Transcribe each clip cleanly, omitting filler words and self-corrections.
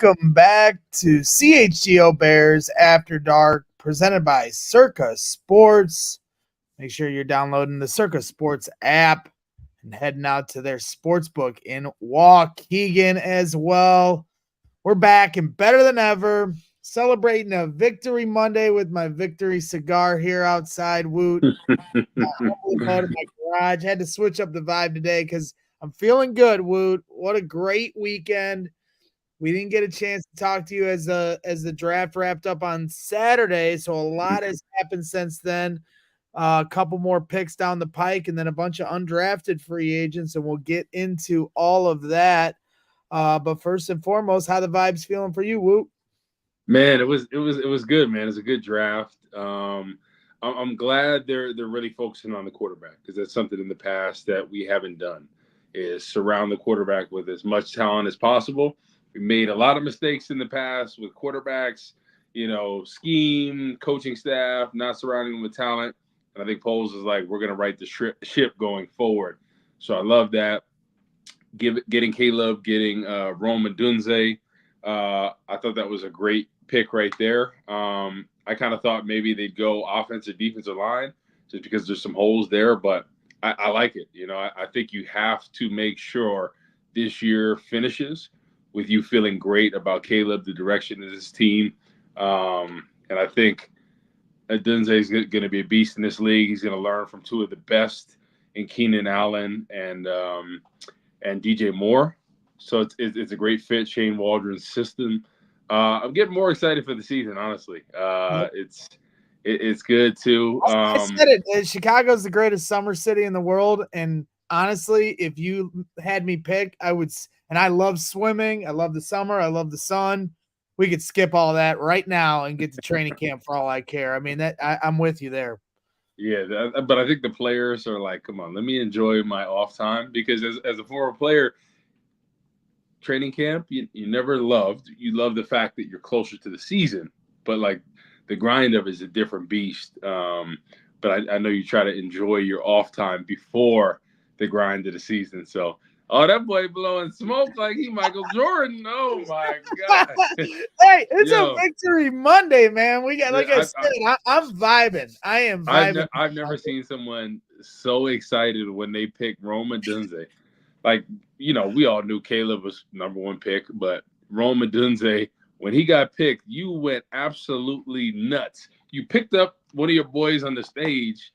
Welcome back to CHGO Bears After Dark, presented by Circa Sports. Make sure you're downloading the Circa Sports app and heading out to their sports book in Waukegan as well. We're back and better than ever, celebrating a Victory Monday with my Victory cigar here outside, Woot. Out of my garage. Had to switch up the vibe today because I'm feeling good, Woot. What a great weekend. We didn't get a chance to talk to you as the draft wrapped up on Saturday, so a lot has happened since then. A couple more picks down the pike, and then a bunch of undrafted free agents, and we'll get into all of that. But first and foremost, how the vibes feeling for you, Woot? Man, it was good, man. It's a good draft. I'm glad they're really focusing on the quarterback because that's something in the past that we haven't done, is surround the quarterback with as much talent as possible. We made a lot of mistakes in the past with quarterbacks, scheme, coaching staff, not surrounding them with talent. And I think Poles is like, we're going to right the ship going forward. So I love that. Getting Caleb, getting Rome Odunze. I thought that was a great pick right there. I kind of thought maybe they'd go offensive, defensive line just because there's some holes there, but I like it. I think you have to make sure this year finishes with you feeling great about Caleb, the direction of this team. And I think Odunze is going to be a beast in this league. He's going to learn from two of the best in Keenan Allen and DJ Moore. So it's a great fit, Shane Waldron's system. I'm getting more excited for the season, honestly. It's good too. I said it. Chicago's the greatest summer city in the world, and honestly, if you had me pick, I would. And I love swimming. I love the summer. I love the sun. We could skip all that right now and get to training camp for all I care. I mean, I'm with you there. Yeah, but I think the players are like, come on, let me enjoy my off time, because as a former player, training camp you never loved. You love the fact that you're closer to the season, but like the grind of it is a different beast. But I know you try to enjoy your off time before the grind of the season. So, that boy blowing smoke like he Michael Jordan. Oh my God. Hey, it's a Victory Monday, man. We got, like I said, I'm vibing. I am vibing. I've never seen someone so excited when they picked Rome Odunze. Like, we all knew Caleb was number one pick, but Rome Odunze, when he got picked, you went absolutely nuts. You picked up one of your boys on the stage.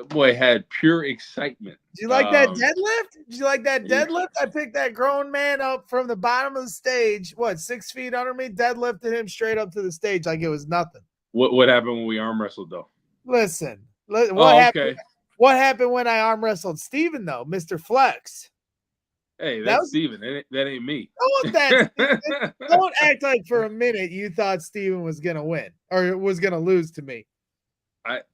Boy had pure excitement. Did you like that deadlift? Did you like that deadlift? I picked that grown man up from the bottom of the stage, 6 feet under me, deadlifted him straight up to the stage like it was nothing. What happened when we arm wrestled, though? Listen, what happened when I arm wrestled Steven, though, Mr. Flex? Hey, that's Steven. That ain't me. Don't act like for a minute you thought Steven was going to win or was going to lose to me.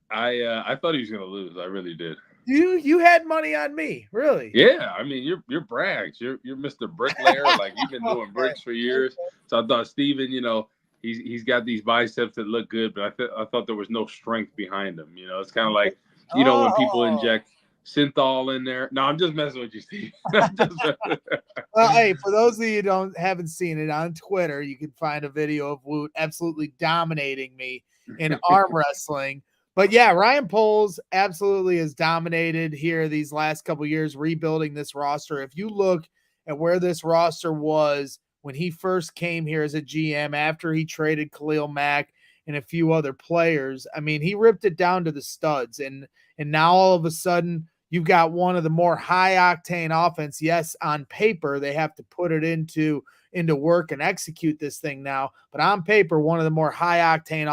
I thought he was going to lose. I really did. You had money on me, really? Yeah, I mean you're Braggs. You're Mr. Bricklayer. Like, you've been doing bricks for years. So I thought Steven, he's got these biceps that look good, but I thought there was no strength behind him. It's kind of like when people inject synthol in there. No, I'm just messing with you, Steve. Well, hey, for those of you who haven't seen it on Twitter, you can find a video of Woot absolutely dominating me in arm wrestling. But yeah, Ryan Poles absolutely has dominated here these last couple of years, rebuilding this roster. If you look at where this roster was when he first came here as a GM, after he traded Khalil Mack and a few other players, I mean, he ripped it down to the studs. And now all of a sudden, you've got one of the more high-octane offense. Yes, on paper, they have to put it into work and execute this thing now. But on paper, one of the more high-octane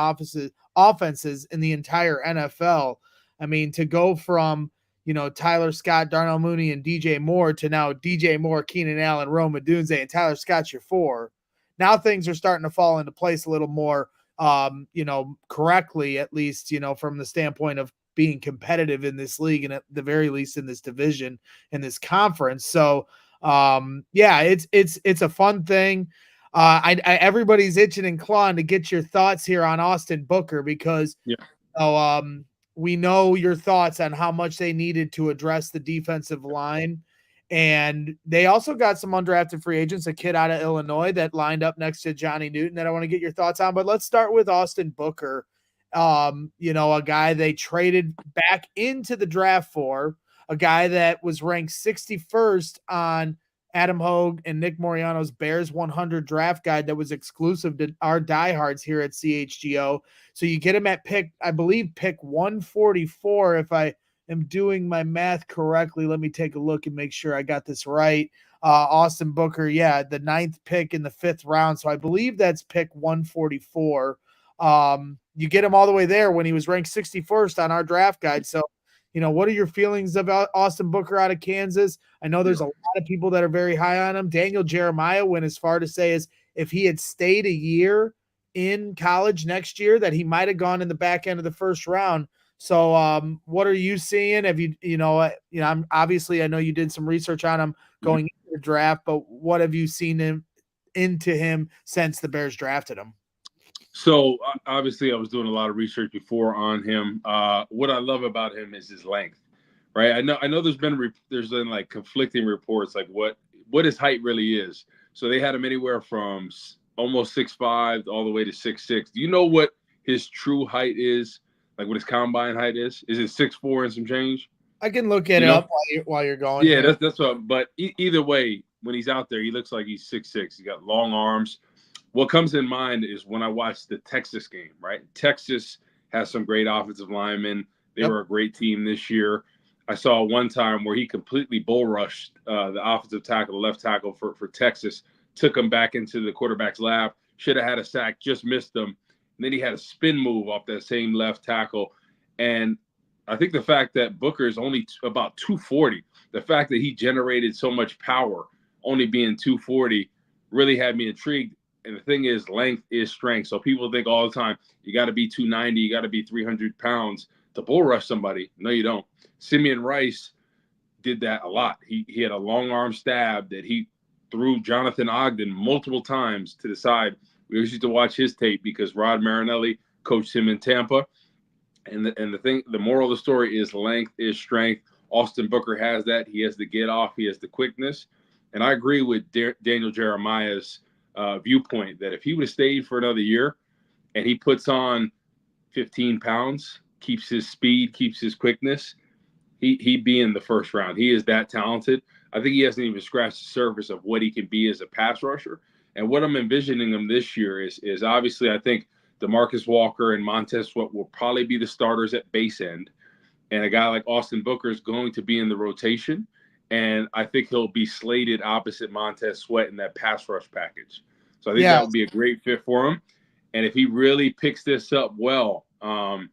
offenses in the entire NFL. I mean, to go from, Tyler Scott, Darnell Mooney, and DJ Moore to now DJ Moore, Keenan Allen, Rome Odunze, and Tyler Scott's your four. Now things are starting to fall into place a little more, correctly, at least, from the standpoint of being competitive in this league and at the very least in this division, in this conference. So, it's a fun thing. Everybody's itching and clawing to get your thoughts here on Austin Booker because we know your thoughts on how much they needed to address the defensive line. And they also got some undrafted free agents, a kid out of Illinois that lined up next to Johnny Newton that I want to get your thoughts on. But let's start with Austin Booker. A guy they traded back into the draft for, a guy that was ranked 61st on Adam Hogue and Nick Moriano's Bears 100 draft guide that was exclusive to our diehards here at CHGO. So you get him at pick 144 if I am doing my math correctly. Let me take a look and make sure I got this right. Austin Booker, the 9th pick in the 5th round. So I believe that's pick 144. You get him all the way there when he was ranked 61st on our draft guide. So, what are your feelings about Austin Booker out of Kansas? I know there's a lot of people that are very high on him. Daniel Jeremiah went as far to say as if he had stayed a year in college next year, that he might have gone in the back end of the first round. So, what are you seeing? Have I'm obviously, I know you did some research on him going into the draft, but what have you seen into him since the Bears drafted him? So obviously I was doing a lot of research before on him. What I love about him is his length, right? I know there's been like conflicting reports, like what his height really is. So they had him anywhere from almost 6'5" all the way to 6'6". Do you know what his true height is? Like what his combine height is? Is it 6'4" and some change? I can look it up while you're going. Yeah, that's what. But either way, when he's out there, he looks like he's 6'6". He's got long arms. What comes in mind is when I watched the Texas game, right? Texas has some great offensive linemen. They were a great team this year. I saw one time where he completely bull rushed the offensive tackle, the left tackle for Texas, took him back into the quarterback's lap, should have had a sack, just missed him. And then he had a spin move off that same left tackle. And I think the fact that Booker is only about 240, the fact that he generated so much power, only being 240, really had me intrigued. And the thing is, length is strength. So people think all the time, you got to be 290, you got to be 300 pounds to bull rush somebody. No, you don't. Simeon Rice did that a lot. He had a long arm stab that he threw Jonathan Ogden multiple times to the side. We used to watch his tape because Rod Marinelli coached him in Tampa. And the moral of the story is length is strength. Austin Booker has that. He has the get off. He has the quickness. And I agree with Daniel Jeremiah's viewpoint that if he would have stayed for another year and he puts on 15 pounds, keeps his speed, keeps his quickness, he'd be in the first round. He is that talented. I think he hasn't even scratched the surface of what he can be as a pass rusher. And what I'm envisioning him this year is obviously I think DeMarcus Walker and Montez Sweat will probably be the starters at base end. And a guy like Austin Booker is going to be in the rotation. And I think he'll be slated opposite Montez Sweat in that pass rush package. So I think that would be a great fit for him. And if he really picks this up well, and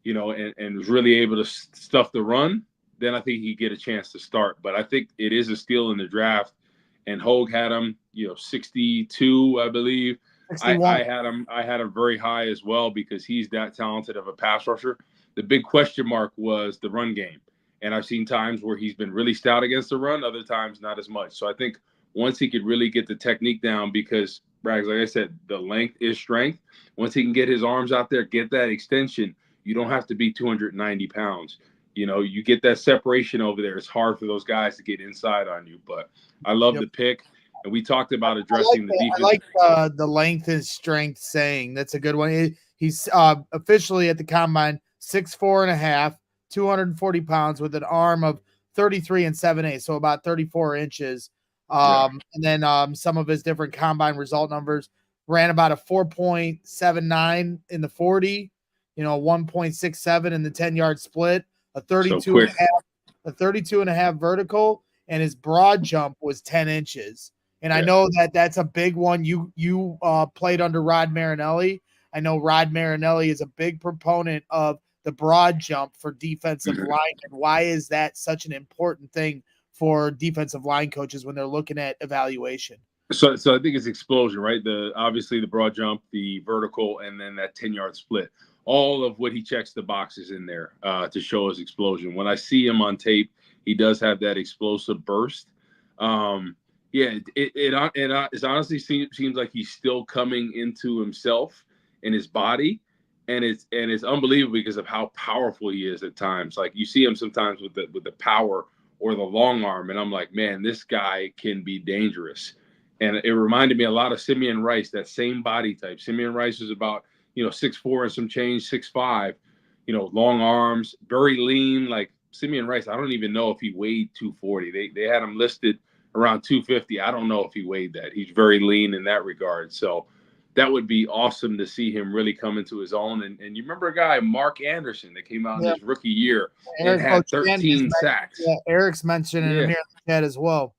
is really able to stuff the run, then I think he'd get a chance to start. But I think it is a steal in the draft. And Hogue had him, 62, I believe. I had him very high as well because he's that talented of a pass rusher. The big question mark was the run game. And I've seen times where he's been really stout against the run, other times not as much. So I think once he could really get the technique down, because, Braggs, like I said, the length is strength. Once he can get his arms out there, get that extension, you don't have to be 290 pounds. You get that separation over there. It's hard for those guys to get inside on you. But I love the pick. And we talked about addressing the defense. I like the length is strength saying. That's a good one. He's officially at the combine 6'4.5". 240 pounds with an arm of 33 7/8, so about 34 inches. And then some of his different combine result numbers ran about a 4.79 in the 40, 1.67 in the 10-yard split, a 32 and a half vertical, and his broad jump was 10 inches. And I know that's a big one. You played under Rod Marinelli. I know Rod Marinelli is a big proponent of the broad jump for defensive line. And why is that such an important thing for defensive line coaches when they're looking at evaluation? So I think it's explosion, right? Obviously the broad jump, the vertical, and then that 10-yard split. All of what he checks the boxes in there to show his explosion. When I see him on tape, he does have that explosive burst. It honestly seems like he's still coming into himself in his body. And it's unbelievable because of how powerful he is at times. Like you see him sometimes with the power or the long arm. And I'm like, man, this guy can be dangerous. And it reminded me a lot of Simeon Rice, that same body type. Simeon Rice was about, 6'4" and some change, 6'5", long arms, very lean. Like Simeon Rice, I don't even know if he weighed 240. They had him listed around 250. I don't know if he weighed that. He's very lean in that regard. So that would be awesome to see him really come into his own. And you remember a guy, Mark Anderson, that came out in his rookie year and had 13 sacks. Yeah, Eric's mentioning him here in the chat as well.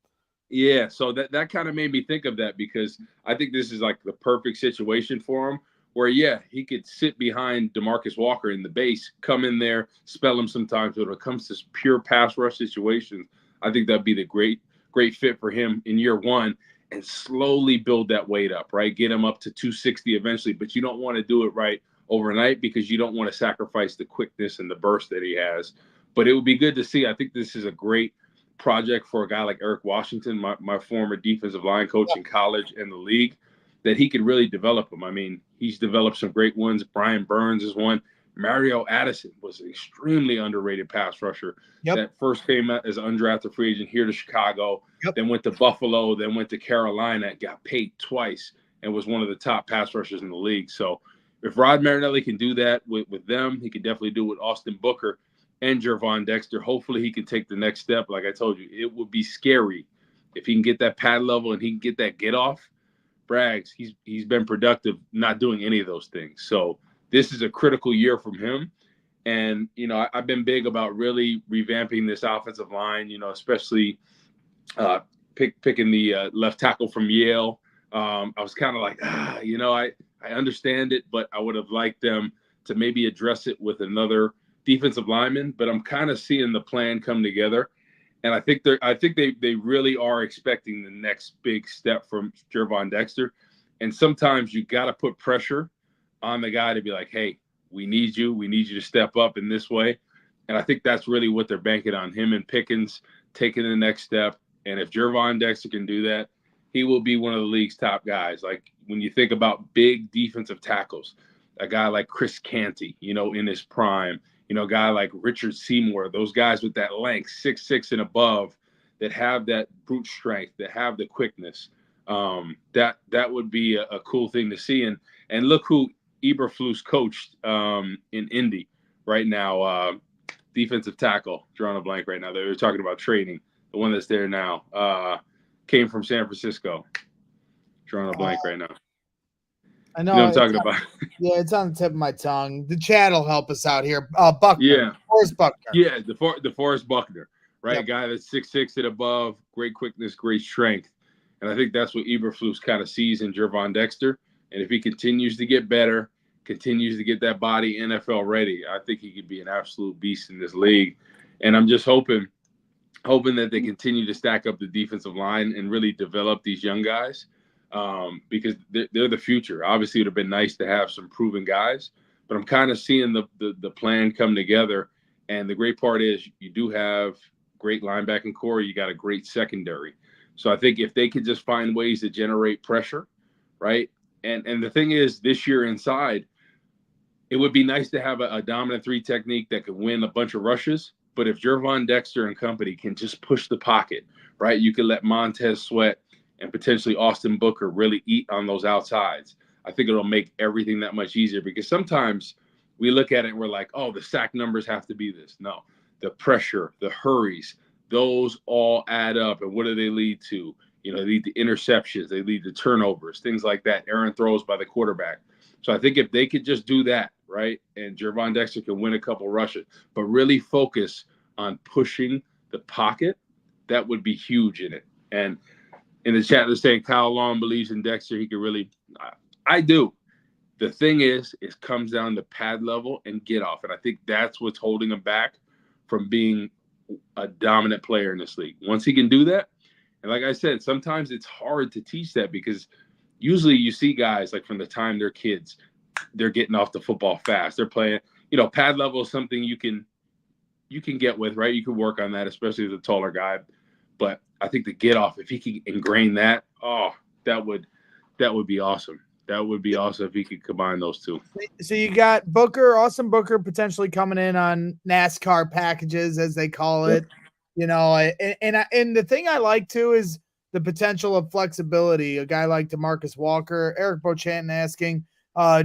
Yeah, so that kind of made me think of that, because I think this is like the perfect situation for him where, he could sit behind DeMarcus Walker in the base, come in there, spell him sometimes. But when it comes to pure pass rush situations, I think that'd be the great fit for him in year one, and slowly build that weight up, right? Get him up to 260 eventually, but you don't want to do it right overnight because you don't want to sacrifice the quickness and the burst that he has. But it would be good to see. I think this is a great project for a guy like Eric Washington, my former defensive line coach in college and the league, that he could really develop him. I mean, he's developed some great ones. Brian Burns is one. Mario Addison was an extremely underrated pass rusher that first came out as an undrafted free agent here to Chicago, then went to Buffalo, then went to Carolina, got paid twice, and was one of the top pass rushers in the league. So if Rod Marinelli can do that with them, he could definitely do it with Austin Booker and Gervon Dexter. Hopefully he can take the next step. Like I told you, it would be scary if he can get that pad level and he can get that get off. Braggs, he's been productive not doing any of those things. So this is a critical year from him. And, I've been big about really revamping this offensive line, especially picking the left tackle from Yale. I was kind of like, I understand it, but I would have liked them to maybe address it with another defensive lineman. But I'm kind of seeing the plan come together. And I think they really are expecting the next big step from Gervon Dexter. And sometimes you got to put pressure on the guy to be like, hey, we need you to step up in this way. And I think that's really what they're banking on, him and Pickens taking the next step. And if Gervon Dexter can do that, he will be one of the league's top guys. Like when you think about big defensive tackles, a guy like Chris Canty, in his prime, a guy like Richard Seymour, those guys with that length, 6'6" and above, that have that brute strength, that have the quickness. That would be a cool thing to see. And look who Eberflus coached in Indy right now, defensive tackle, drawing a blank right now. They were talking about training. The one that's there now came from San Francisco. Drawing a blank right now. I know. You know what I'm talking about. Yeah, it's on the tip of my tongue. The chat will help us out here. Buckner. Yeah. Forrest Buckner. Yeah, the Forrest Buckner, right? Yep. A guy that's 6'6" and above, great quickness, great strength. And I think that's what Eberflus kind of sees in Gervon Dexter. And if he continues to get better, continues to get that body NFL ready, I think he could be an absolute beast in this league. And I'm just hoping that they continue to stack up the defensive line and really develop these young guys, because they're the future. Obviously, it would have been nice to have some proven guys, but I'm kind of seeing the plan come together. And the great part is you do have great linebacking core. You got a great secondary. So I think if they could just find ways to generate pressure, right? And the thing is, this year inside, it would be nice to have a dominant three technique that could win a bunch of rushes. But if Gervon Dexter and company can just push the pocket, right, you can let Montez Sweat and potentially Austin Booker really eat on those outsides. I think it'll make everything that much easier, because sometimes we look at it and we're like, oh, the sack numbers have to be this. No, the pressure, the hurries, those all add up. And what do they lead to? They lead to interceptions. They lead to turnovers, things like that. Errant throws by the quarterback. So I think if they could just do that, right, and Gervon Dexter can win a couple rushes, but really focus on pushing the pocket, that would be huge in it. And in the chat, they're saying Kyle Long believes in Dexter. He could really – I do. The thing is, it comes down to pad level and get off. And I think that's what's holding him back from being a dominant player in this league. Once he can do that, and like I said, sometimes it's hard to teach that, because usually you see guys like from the time they're kids, they're getting off the football fast. They're playing, pad level is something you can get with, right? You can work on that, especially as a taller guy. But I think the get off, if he can ingrain that, that would be awesome. That would be awesome if he could combine those two. So you got Austin Booker potentially coming in on NASCAR packages, as they call it. And the thing I like too is the potential of flexibility. A guy like DeMarcus Walker, Eric Bochanton asking,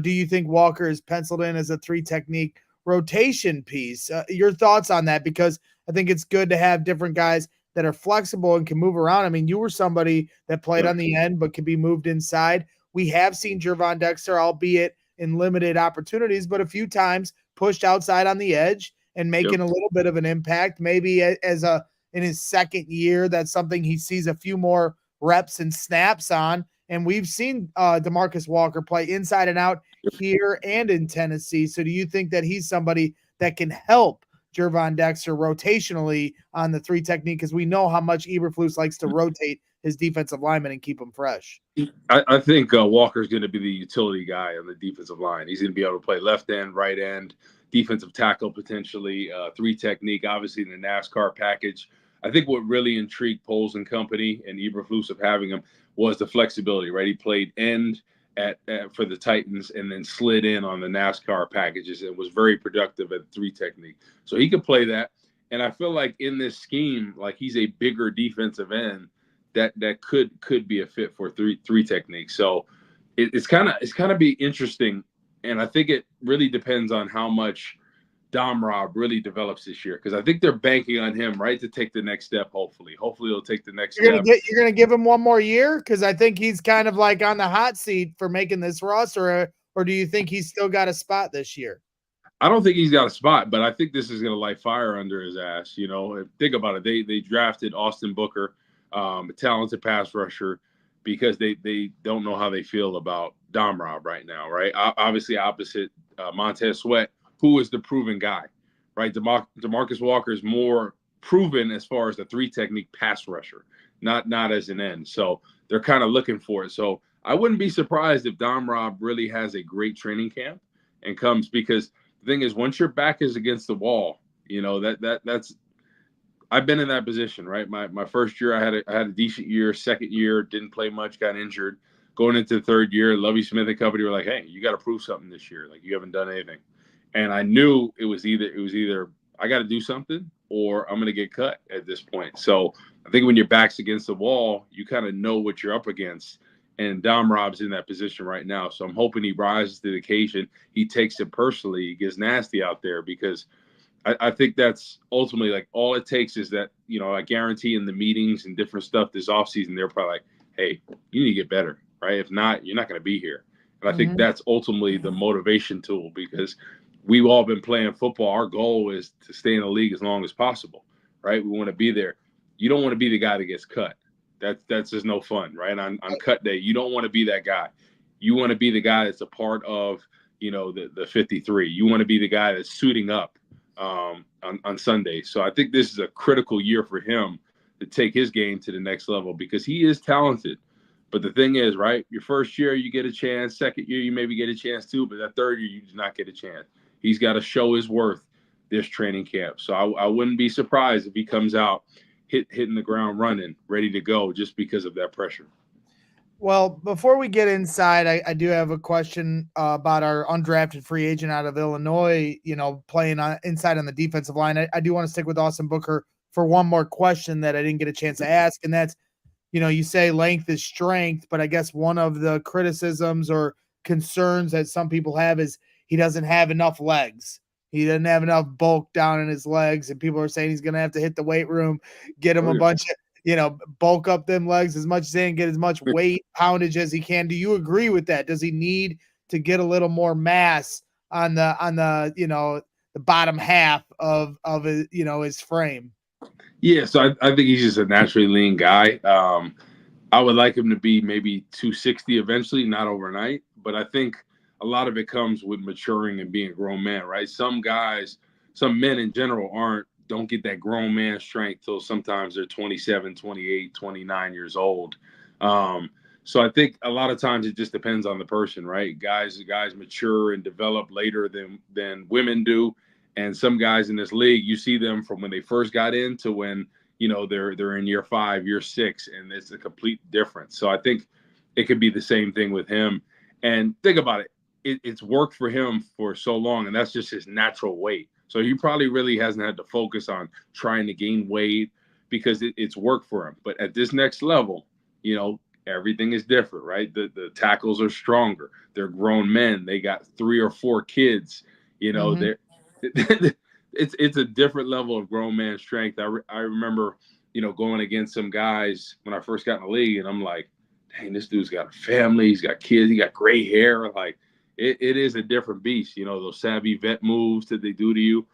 do you think Walker is penciled in as a 3 technique rotation piece? Your thoughts on that? Because I think it's good to have different guys that are flexible and can move around. I mean, you were somebody that played on the end but could be moved inside. We have seen Gervon Dexter, albeit in limited opportunities, but a few times pushed outside on the edge and making a little bit of an impact. Maybe in his second year, that's something he sees a few more reps and snaps on. And we've seen DeMarcus Walker play inside and out here and in Tennessee. So do you think that he's somebody that can help Gervon Dexter rotationally on the 3 technique? Because we know how much Eberflus likes to rotate his defensive linemen and keep them fresh. I think Walker's going to be the utility guy on the defensive line. He's going to be able to play left end, right end, defensive tackle potentially, 3 technique, obviously in the NASCAR package. I think what really intrigued Poles and company and Eberflus of having him was the flexibility, right? He played end for the Titans and then slid in on the NASCAR packages and was very productive at 3 technique. So he could play that. And I feel like in this scheme, like he's a bigger defensive end that could be a fit for 3 technique. So it's kind of be interesting. And I think it really depends on how much Dom Rob really develops this year, because I think they're banking on him, right, to take the next step. Hopefully he'll take the next step. You're gonna give him one more year, because I think he's kind of like on the hot seat for making this roster, or do you think he's still got a spot this year? I don't think he's got a spot, but I think this is going to light fire under his ass. Think about it. They drafted Austin Booker, a talented pass rusher, because they don't know how they feel about Dom Rob right now, right? Obviously opposite Montez Sweat, who is the proven guy, right? DeMarcus Walker is more proven as far as the 3 technique pass rusher, not as an end. So they're kind of looking for it. So I wouldn't be surprised if Dom Rob really has a great training camp and comes, because the thing is, once your back is against the wall, that's I've been in that position, right? My first year, I had a decent year. Second year, didn't play much, got injured. Going into the third year, Lovie Smith and company were like, "Hey, you got to prove something this year. Like, you haven't done anything." And I knew it was either I got to do something or I'm going to get cut at this point. So I think when your back's against the wall, you kind of know what you're up against. And Dom Rob's in that position right now. So I'm hoping he rises to the occasion. He takes it personally. He gets nasty out there, because I think that's ultimately, like, all it takes is that, I guarantee in the meetings and different stuff this offseason, they're probably like, "Hey, you need to get better, right? If not, you're not going to be here." And I think that's ultimately the motivation tool, because we've all been playing football. Our goal is to stay in the league as long as possible, right? We want to be there. You don't want to be the guy that gets cut. That's just no fun, right? On cut day, you don't want to be that guy. You want to be the guy that's a part of, the 53. You want to be the guy that's suiting up on Sunday. So I think this is a critical year for him to take his game to the next level, because he is talented. But the thing is, right, your first year you get a chance. Second year you maybe get a chance too, but that third year you do not get a chance. He's got to show his worth this training camp. So I wouldn't be surprised if he comes out hitting the ground running, ready to go, just because of that pressure. Well, before we get inside, I do have a question about our undrafted free agent out of Illinois, playing inside on the defensive line. I do want to stick with Austin Booker for one more question that I didn't get a chance to ask, and that's, you say length is strength, but I guess one of the criticisms or concerns that some people have is he doesn't have enough legs. He doesn't have enough bulk down in his legs, and people are saying he's going to have to hit the weight room, get him a bunch of, bulk up them legs as much as he can, get as much weight poundage as he can. Do you agree with that? Does he need to get a little more mass on the the bottom half of his, his frame? Yeah, so I think he's just a naturally lean guy. I would like him to be maybe 260 eventually, not overnight. But I think a lot of it comes with maturing and being a grown man, right? Some men in general don't get that grown man strength till sometimes they're 27, 28, 29 years old. So I think a lot of times it just depends on the person, right? Guys mature and develop later than women do. And some guys in this league, you see them from when they first got in to when, they're in year 5, year 6, and it's a complete difference. So I think it could be the same thing with him. And think about it. It's worked for him for so long, and that's just his natural weight. So he probably really hasn't had to focus on trying to gain weight because it's worked for him. But at this next level, everything is different, right? The tackles are stronger. They're grown men. They got 3 or 4 kids. They're it's a different level of grown man strength. I remember, going against some guys when I first got in the league, and I'm like, dang, this dude's got a family. He's got kids. He got gray hair. Like, it is a different beast. Those savvy vet moves that they do to you.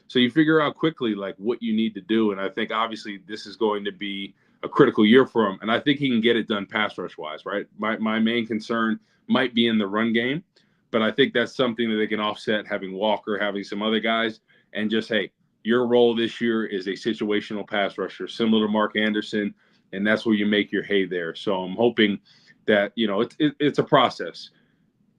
So you figure out quickly, like, what you need to do. And I think, obviously, this is going to be a critical year for him. And I think he can get it done pass rush-wise, right? My main concern might be in the run game. But I think that's something that they can offset, having Walker, having some other guys, and just, hey, your role this year is a situational pass rusher, similar to Mark Anderson, and that's where you make your hay there. So I'm hoping that, it's a process.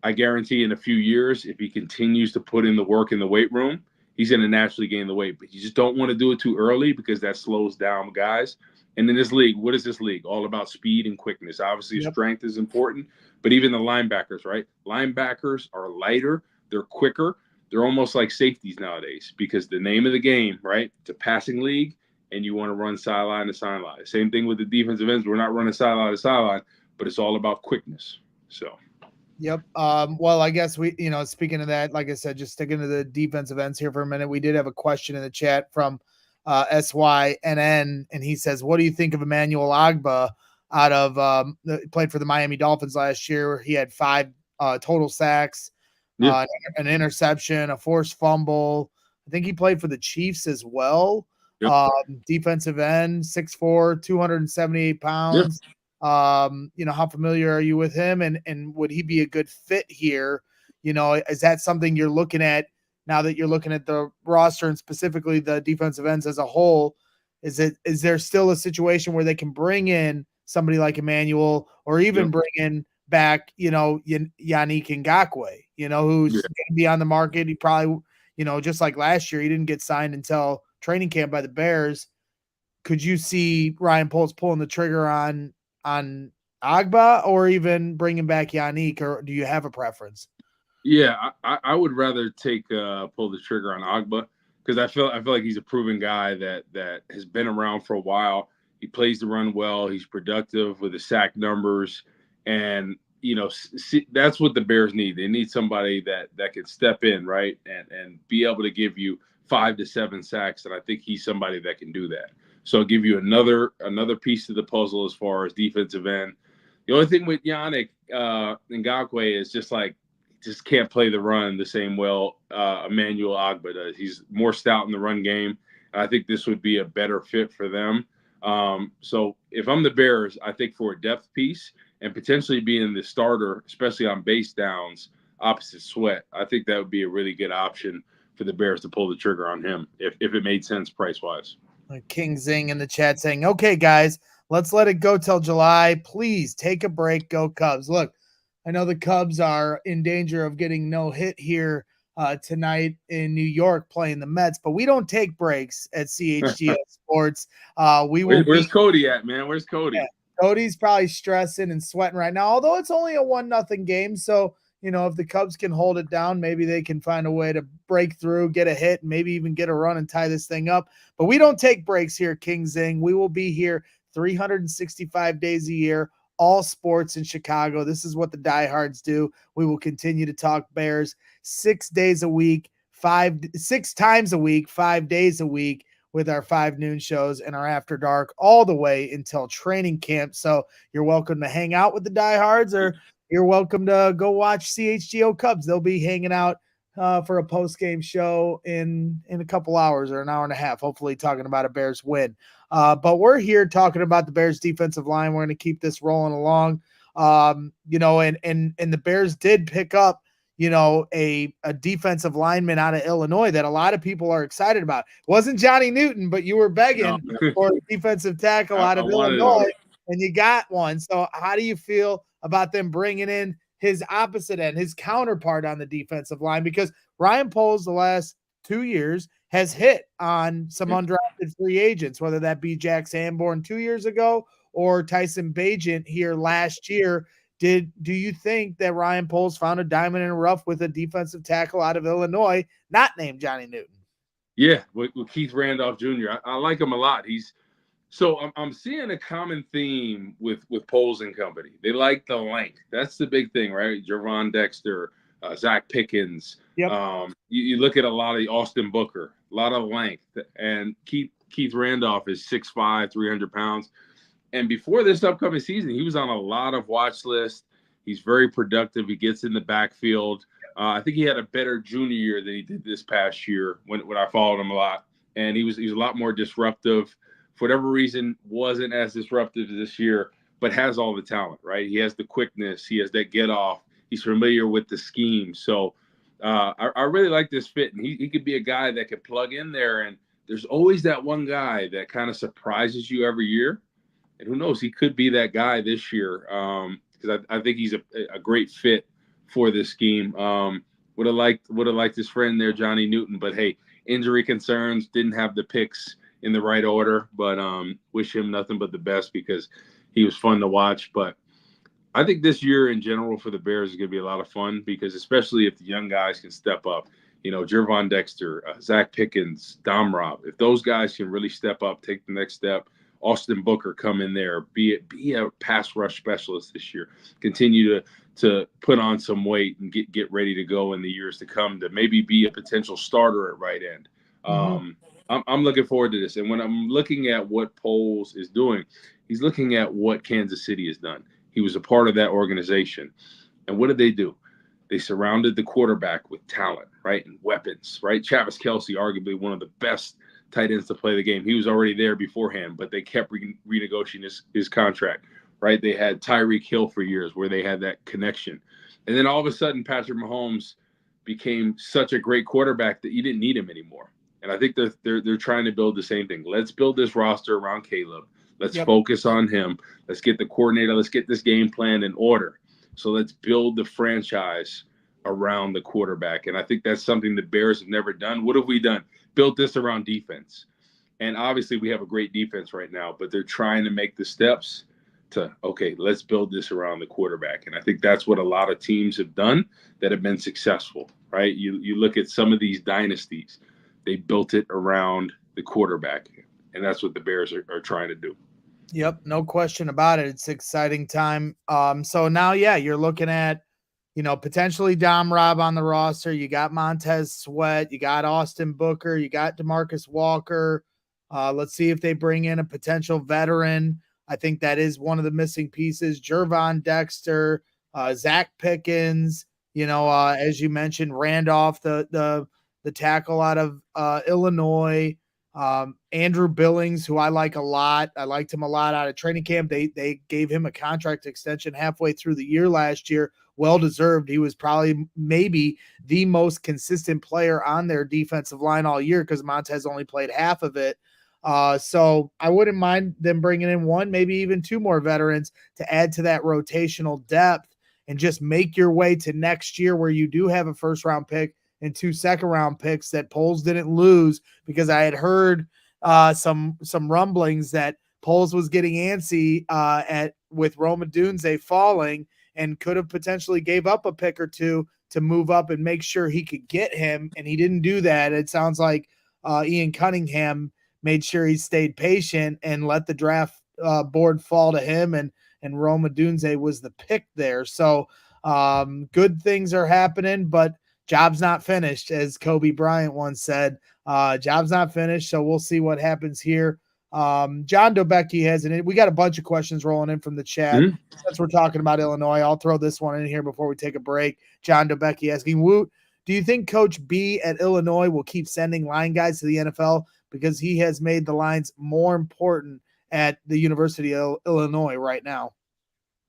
I guarantee in a few years, if he continues to put in the work in the weight room, he's going to naturally gain the weight. But you just don't want to do it too early because that slows down guys. And in this league, what is this league? All about speed and quickness. Obviously, strength is important, but even the linebackers, right? Linebackers are lighter. They're quicker. They're almost like safeties nowadays because the name of the game, right? It's a passing league, and you want to run sideline to sideline. Same thing with the defensive ends. We're not running sideline to sideline, but it's all about quickness. So. Yep. Well, I guess we, speaking of that, like I said, just sticking to the defensive ends here for a minute. We did have a question in the chat from SYNN, and he says, what do you think of Emmanuel Ogbah out of played for the Miami Dolphins last year? He had 5 total sacks, an interception, a forced fumble. I think he played for the Chiefs as well. Yep. Defensive end, 6'4", 278 pounds. Yep. How familiar are you with him, and would he be a good fit here? Is that something you're looking at now that you're looking at the roster and specifically the defensive ends as a whole? Is there still a situation where they can bring in somebody like Emmanuel, or even bring in back, Yannick Ngakoue, who's going to be on the market? He probably, just like last year, he didn't get signed until training camp by the Bears. Could you see Ryan Poles pulling the trigger on Ogbah, or even bringing back Yannick, or do you have a preference? Yeah, I would rather pull the trigger on Ogbah because I feel like he's a proven guy that has been around for a while. He plays the run well. He's productive with the sack numbers, and that's what the Bears need. They need somebody that can step in, right, and be able to give you 5 to 7 sacks, and I think he's somebody that can do that. So I'll give you another piece of the puzzle as far as defensive end. The only thing with Yannick Ngakoue is just can't play the run the same well Emmanuel Ogbah does. He's more stout in the run game. And I think this would be a better fit for them. So if I'm the Bears, I think for a depth piece and potentially being the starter, especially on base downs opposite Sweat, I think that would be a really good option for the Bears to pull the trigger on him if it made sense price-wise. King Zing in the chat saying, okay, guys, let's let it go till July. Please take a break. Go Cubs. Look, I know the Cubs are in danger of getting no hit here tonight in New York playing the Mets, but we don't take breaks at CHGO Sports. Where's Cody at, man? Where's Cody? Yeah, Cody's probably stressing and sweating right now, although it's only a 1-0 game. So, if the Cubs can hold it down, maybe they can find a way to break through, get a hit, and maybe even get a run and tie this thing up. But we don't take breaks here, King Zing. We will be here 365 days a year, all sports in Chicago. This is what the diehards do. We will continue to talk Bears 6 days a week, 6 times a week, 5 days a week, with our 5 noon shows and our After Dark all the way until training camp. So you're welcome to hang out with the diehards, or you're welcome to go watch CHGO Cubs. They'll be hanging out for a post-game show in a couple hours or an hour and a half, hopefully talking about a Bears win. But we're here talking about the Bears defensive line. We're going to keep this rolling along. And the Bears did pick up, a defensive lineman out of Illinois that a lot of people are excited about. It wasn't Johnny Newton, but you were begging for a defensive tackle out of Illinois, and you got one. So how do you feel about them bringing in his opposite end, his counterpart on the defensive line? Because Ryan Poles the last 2 years has hit on some undrafted free agents, whether that be Jack Sanborn 2 years ago or Tyson Bagent here last year. Do you think that Ryan Poles found a diamond in the rough with a defensive tackle out of Illinois, not named Johnny Newton? Yeah, with Keith Randolph Jr. I like him a lot. He's So I'm seeing a common theme with Poles and company. They like the length. That's the big thing, right? Jervon Dexter, Zach Pickens. Yep. You look at a lot of the Austin Booker, a lot of length, and Keith Randolph is 6'5", 300 pounds. And before this upcoming season, he was on a lot of watch lists. He's very productive. He gets in the backfield. I think he had a better junior year than he did this past year when I followed him a lot. And he was a lot more disruptive. For whatever reason, wasn't as disruptive this year, but has all the talent, right? He has the quickness. He has that get off. He's familiar with the scheme. So I really like this fit. And he could be a guy that could plug in there. And there's always that one guy that kind of surprises you every year. And who knows, he could be that guy this year because I think he's a great fit for this scheme. Would have liked his friend there, Johnny Newton, but hey, injury concerns, didn't have the picks in the right order, but wish him nothing but the best because he was fun to watch. But I think this year in general for the Bears is going to be a lot of fun because especially if the young guys can step up, Jervon Dexter, Zach Pickens, Domrop, if those guys can really step up, take the next step, Austin Booker come in there, be a pass rush specialist this year, continue to put on some weight and get ready to go in the years to come to maybe be a potential starter at right end. I'm looking forward to this. And when I'm looking at what Poles is doing, he's looking at what Kansas City has done. He was a part of that organization. And what did they do? They surrounded the quarterback with talent, right, and weapons, right? Travis Kelce, arguably one of the best tight ends to play the game. He was already there beforehand, but they kept renegotiating his contract, right? They had Tyreek Hill for years where they had that connection. And then all of a sudden, Patrick Mahomes became such a great quarterback that you didn't need him anymore. And I think they're trying to build the same thing. Let's build this roster around Caleb. Let's focus on him. Let's get the coordinator. Let's get this game plan in order. So let's build the franchise around the quarterback. And I think that's something the Bears have never done. What have we done? Built this around defense. And obviously we have a great defense right now, but they're trying to make the steps to, okay, let's build this around the quarterback. And I think that's what a lot of teams have done that have been successful, right? You look at some of these dynasties, they built it around the quarterback. And that's what the Bears are trying to do. Yep, no question about it. It's an exciting time. So now, you're looking at, potentially Dom Rob on the roster. You got Montez Sweat. You got Austin Booker. You got DeMarcus Walker. Let's see if they bring in a potential veteran. I think that is one of the missing pieces. Jervon Dexter, Zach Pickens, as you mentioned, Randolph, the tackle out of Illinois. Andrew Billings, who I like a lot. I liked him a lot out of training camp. They gave him a contract extension halfway through the year last year. Well-deserved. He was probably maybe the most consistent player on their defensive line all year because Montez only played half of it. So I wouldn't mind them bringing in one, maybe even two more veterans to add to that rotational depth and just make your way to next year where you do have a first-round pick and 2 second-round picks that Poles didn't lose because I had heard some rumblings that Poles was getting antsy with Odunze falling and could have potentially gave up a pick or two to move up and make sure he could get him, and he didn't do that. It sounds like Ian Cunningham made sure he stayed patient and let the draft board fall to him, and Odunze was the pick there. So good things are happening, but job's not finished, as Kobe Bryant once said. Job's not finished, so we'll see what happens here. John Dobecki has it. We got a bunch of questions rolling in from the chat. Since we're talking about Illinois, I'll throw this one in here before we take a break. John Dobecki asking, Woot, do you think Coach B at Illinois will keep sending line guys to the NFL because he has made the lines more important at the University of Illinois right now?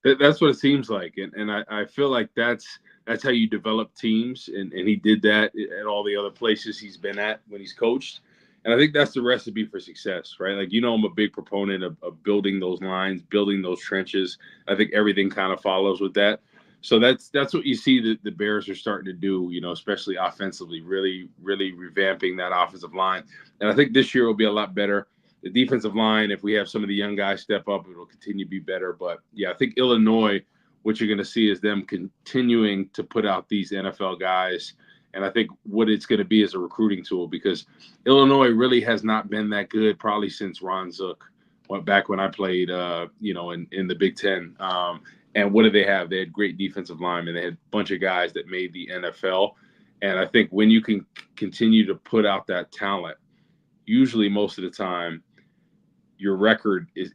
That's what it seems like. And I feel like that's how you develop teams. And he did that at all the other places he's been at when he's coached. And I think that's the recipe for success, right? Like, I'm a big proponent of building those lines, building those trenches. I think everything kind of follows with that. So that's what you see the Bears are starting to do, especially offensively, really, really revamping that offensive line. And I think this year will be a lot better. The defensive line, if we have some of the young guys step up, it will continue to be better. But, I think Illinois, what you're going to see is them continuing to put out these NFL guys. And I think what it's going to be is a recruiting tool because Illinois really has not been that good probably since Ron Zook back when I played, in the Big Ten. And what did they have? They had great defensive linemen. They had a bunch of guys that made the NFL. And I think when you can continue to put out that talent, usually most of the time, your record it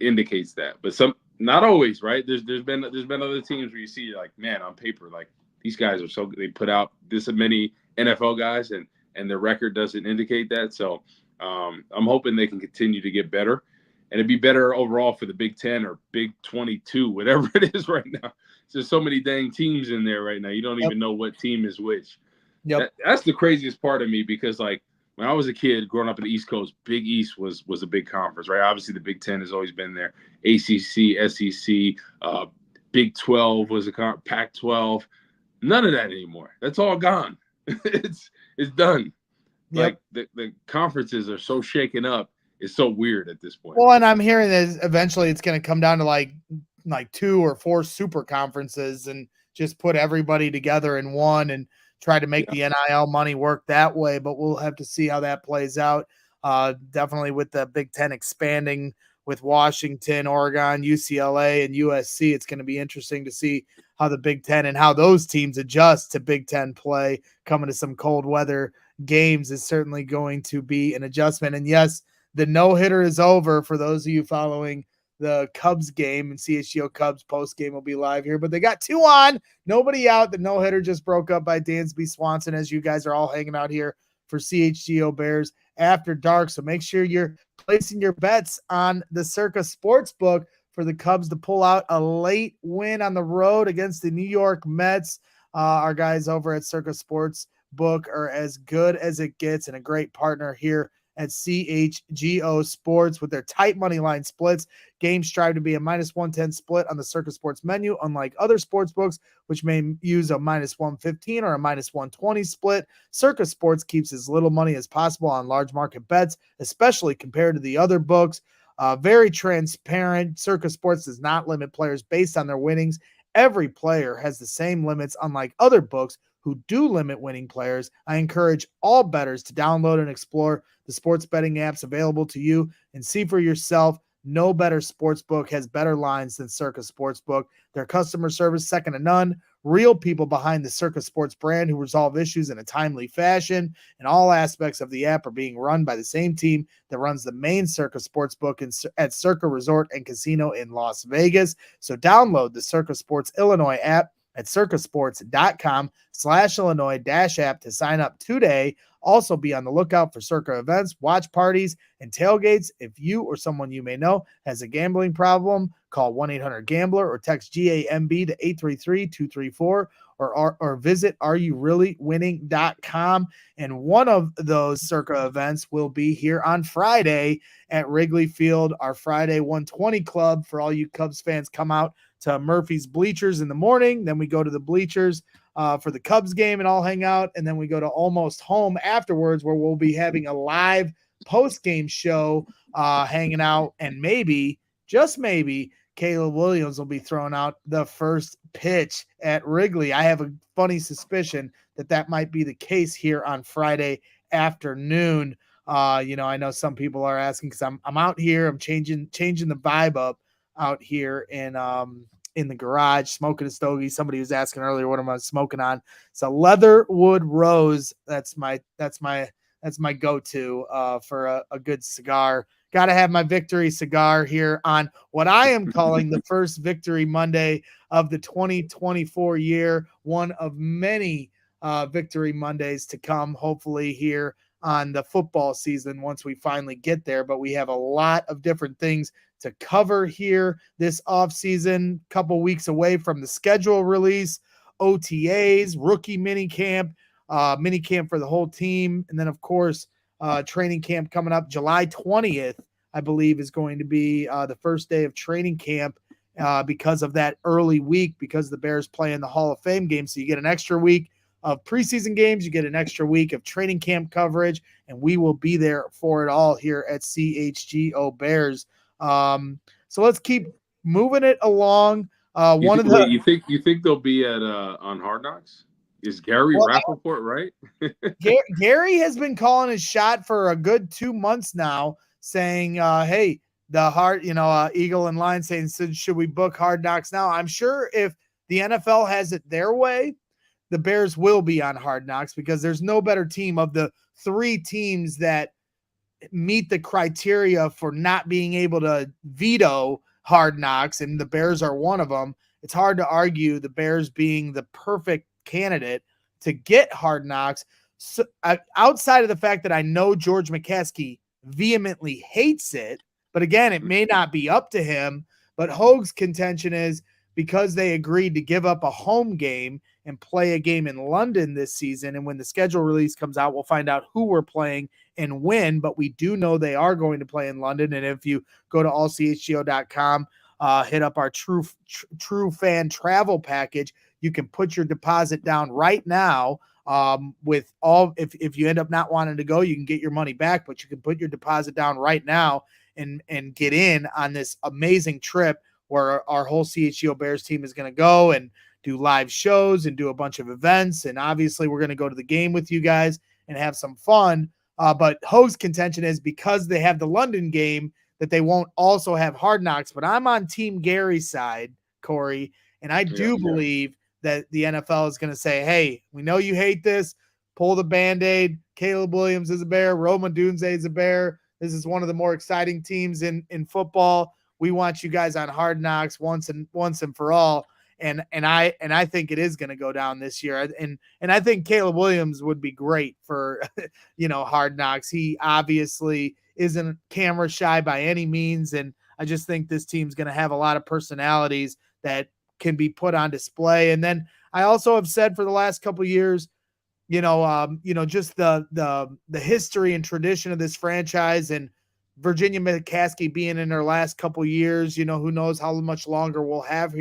indicates that. But not always, right? There's been other teams where you see like, man, on paper, like these guys are so good. They put out this many NFL guys, and their record doesn't indicate that. So I'm hoping they can continue to get better, and it'd be better overall for the Big 10 or Big 22, whatever it is right now. There's so many dang teams in there right now. You don't even know what team is which. That's the craziest part of me, because like when I was a kid growing up in the East Coast, Big East was a big conference, right? Obviously the Big 10 has always been there. ACC, SEC, Big 12 was Pac-12. None of that anymore. That's all gone. It's done. Like the conferences are so shaken up. It's so weird at this point. Well, and I'm hearing that eventually it's going to come down to like 2 or 4 super conferences and just put everybody together in one and try to make the NIL money work that way. But we'll have to see how that plays out. Definitely with the Big 10 expanding with Washington, Oregon, UCLA, and USC, it's going to be interesting to see how the Big 10 and how those teams adjust to Big 10 play. Coming to some cold weather games is certainly going to be an adjustment. And yes, the no-hitter is over for those of you following the Cubs game, and CHGO Cubs post game will be live here, but they got 2 on, nobody out. The no-hitter just broke up by Dansby Swanson as you guys are all hanging out here for CHGO Bears After Dark. So make sure you're placing your bets on the Circa Sportsbook for the Cubs to pull out a late win on the road against the New York Mets. Our guys over at Circa Sportsbook are as good as it gets and a great partner here at CHGO Sports with their tight money line splits. Games strive to be a -110 split on the Circa Sports menu, unlike other sports books, which may use a -115 or a -120 split. Circa Sports keeps as little money as possible on large market bets, especially compared to the other books. Very transparent. Circa Sports does not limit players based on their winnings. Every player has the same limits, unlike other books who do limit winning players. I encourage all bettors to download and explore the sports betting apps available to you and see for yourself. No better sportsbook has better lines than Circa Sportsbook. Their customer service second to none. Real people behind the Circa Sports brand who resolve issues in a timely fashion. And all aspects of the app are being run by the same team that runs the main Circa Sportsbook at Circa Resort and Casino in Las Vegas. So download the Circa Sports Illinois app at circasports.com/Illinois-app to sign up today. Also be on the lookout for Circa events, watch parties, and tailgates. If you or someone you may know has a gambling problem, call 1-800-GAMBLER or text GAMB to 833-234 or visit areyourreallywinning.com. And one of those Circa events will be here on Friday at Wrigley Field, our Friday 120 Club. For all you Cubs fans, come out to Murphy's Bleachers in the morning. Then we go to the bleachers for the Cubs game and all hang out. And then we go to Almost Home afterwards, where we'll be having a live post-game show hanging out. And maybe, just maybe, Caleb Williams will be throwing out the first pitch at Wrigley. I have a funny suspicion that might be the case here on Friday afternoon. I know some people are asking because I'm out here. I'm changing the vibe up out here in the garage, smoking a stogie. Somebody was asking earlier what am I smoking on. It's a Leatherwood Rose. That's my go-to for a good cigar. Got to have my victory cigar here on what I am calling the first Victory Monday of the 2024 year. One of many Victory Mondays to come, hopefully here on the football season once we finally get there. But we have a lot of different things to cover here this offseason, couple weeks away from the schedule release, OTAs, rookie minicamp for the whole team. And then, of course, training camp coming up July 20th, I believe, is going to be the first day of training camp because of that early week, because the Bears play in the Hall of Fame game. So you get an extra week of preseason games, you get an extra week of training camp coverage, and we will be there for it all here at CHGO Bears. So let's keep moving it along. You think they'll be at on Hard Knocks? Is Gary Rappaport right? Gary has been calling his shot for a good 2 months now. saying, hey, Eagle and Line saying, should we book Hard Knocks now? I'm sure if the NFL has it their way, the Bears will be on Hard Knocks, because there's no better team of the 3 teams that meet the criteria for not being able to veto Hard Knocks, and the Bears are one of them. It's hard to argue the Bears being the perfect candidate to get Hard Knocks. So, outside of the fact that I know George McCaskey vehemently hates it, but again, it may not be up to him. But Hoag's contention is, because they agreed to give up a home game and play a game in London this season, and when the schedule release comes out, we'll find out who we're playing and when, but we do know they are going to play in London. And if you go to allchgo.com, hit up our true fan travel package, you can put your deposit down right now. With all, if you end up not wanting to go, you can get your money back, but you can put your deposit down right now and get in on this amazing trip where our whole CHGO Bears team is going to go and do live shows and do a bunch of events. And obviously we're going to go to the game with you guys and have some fun. But Hoag's contention is, because they have the London game, that they won't also have Hard Knocks. But I'm on Team Gary's side, Corey, and I do believe that the NFL is going to say, hey, we know you hate this. Pull the Band-Aid. Caleb Williams is a Bear. Odunze is a Bear. This is one of the more exciting teams in football. We want you guys on Hard Knocks once and for all. And I think it is going to go down this year. And I think Caleb Williams would be great for, Hard Knocks. He obviously isn't camera shy by any means. And I just think this team's going to have a lot of personalities that can be put on display. And then I also have said for the last couple of years, just the history and tradition of this franchise, and Virginia McCaskey being in her last couple of years, who knows how much longer we'll have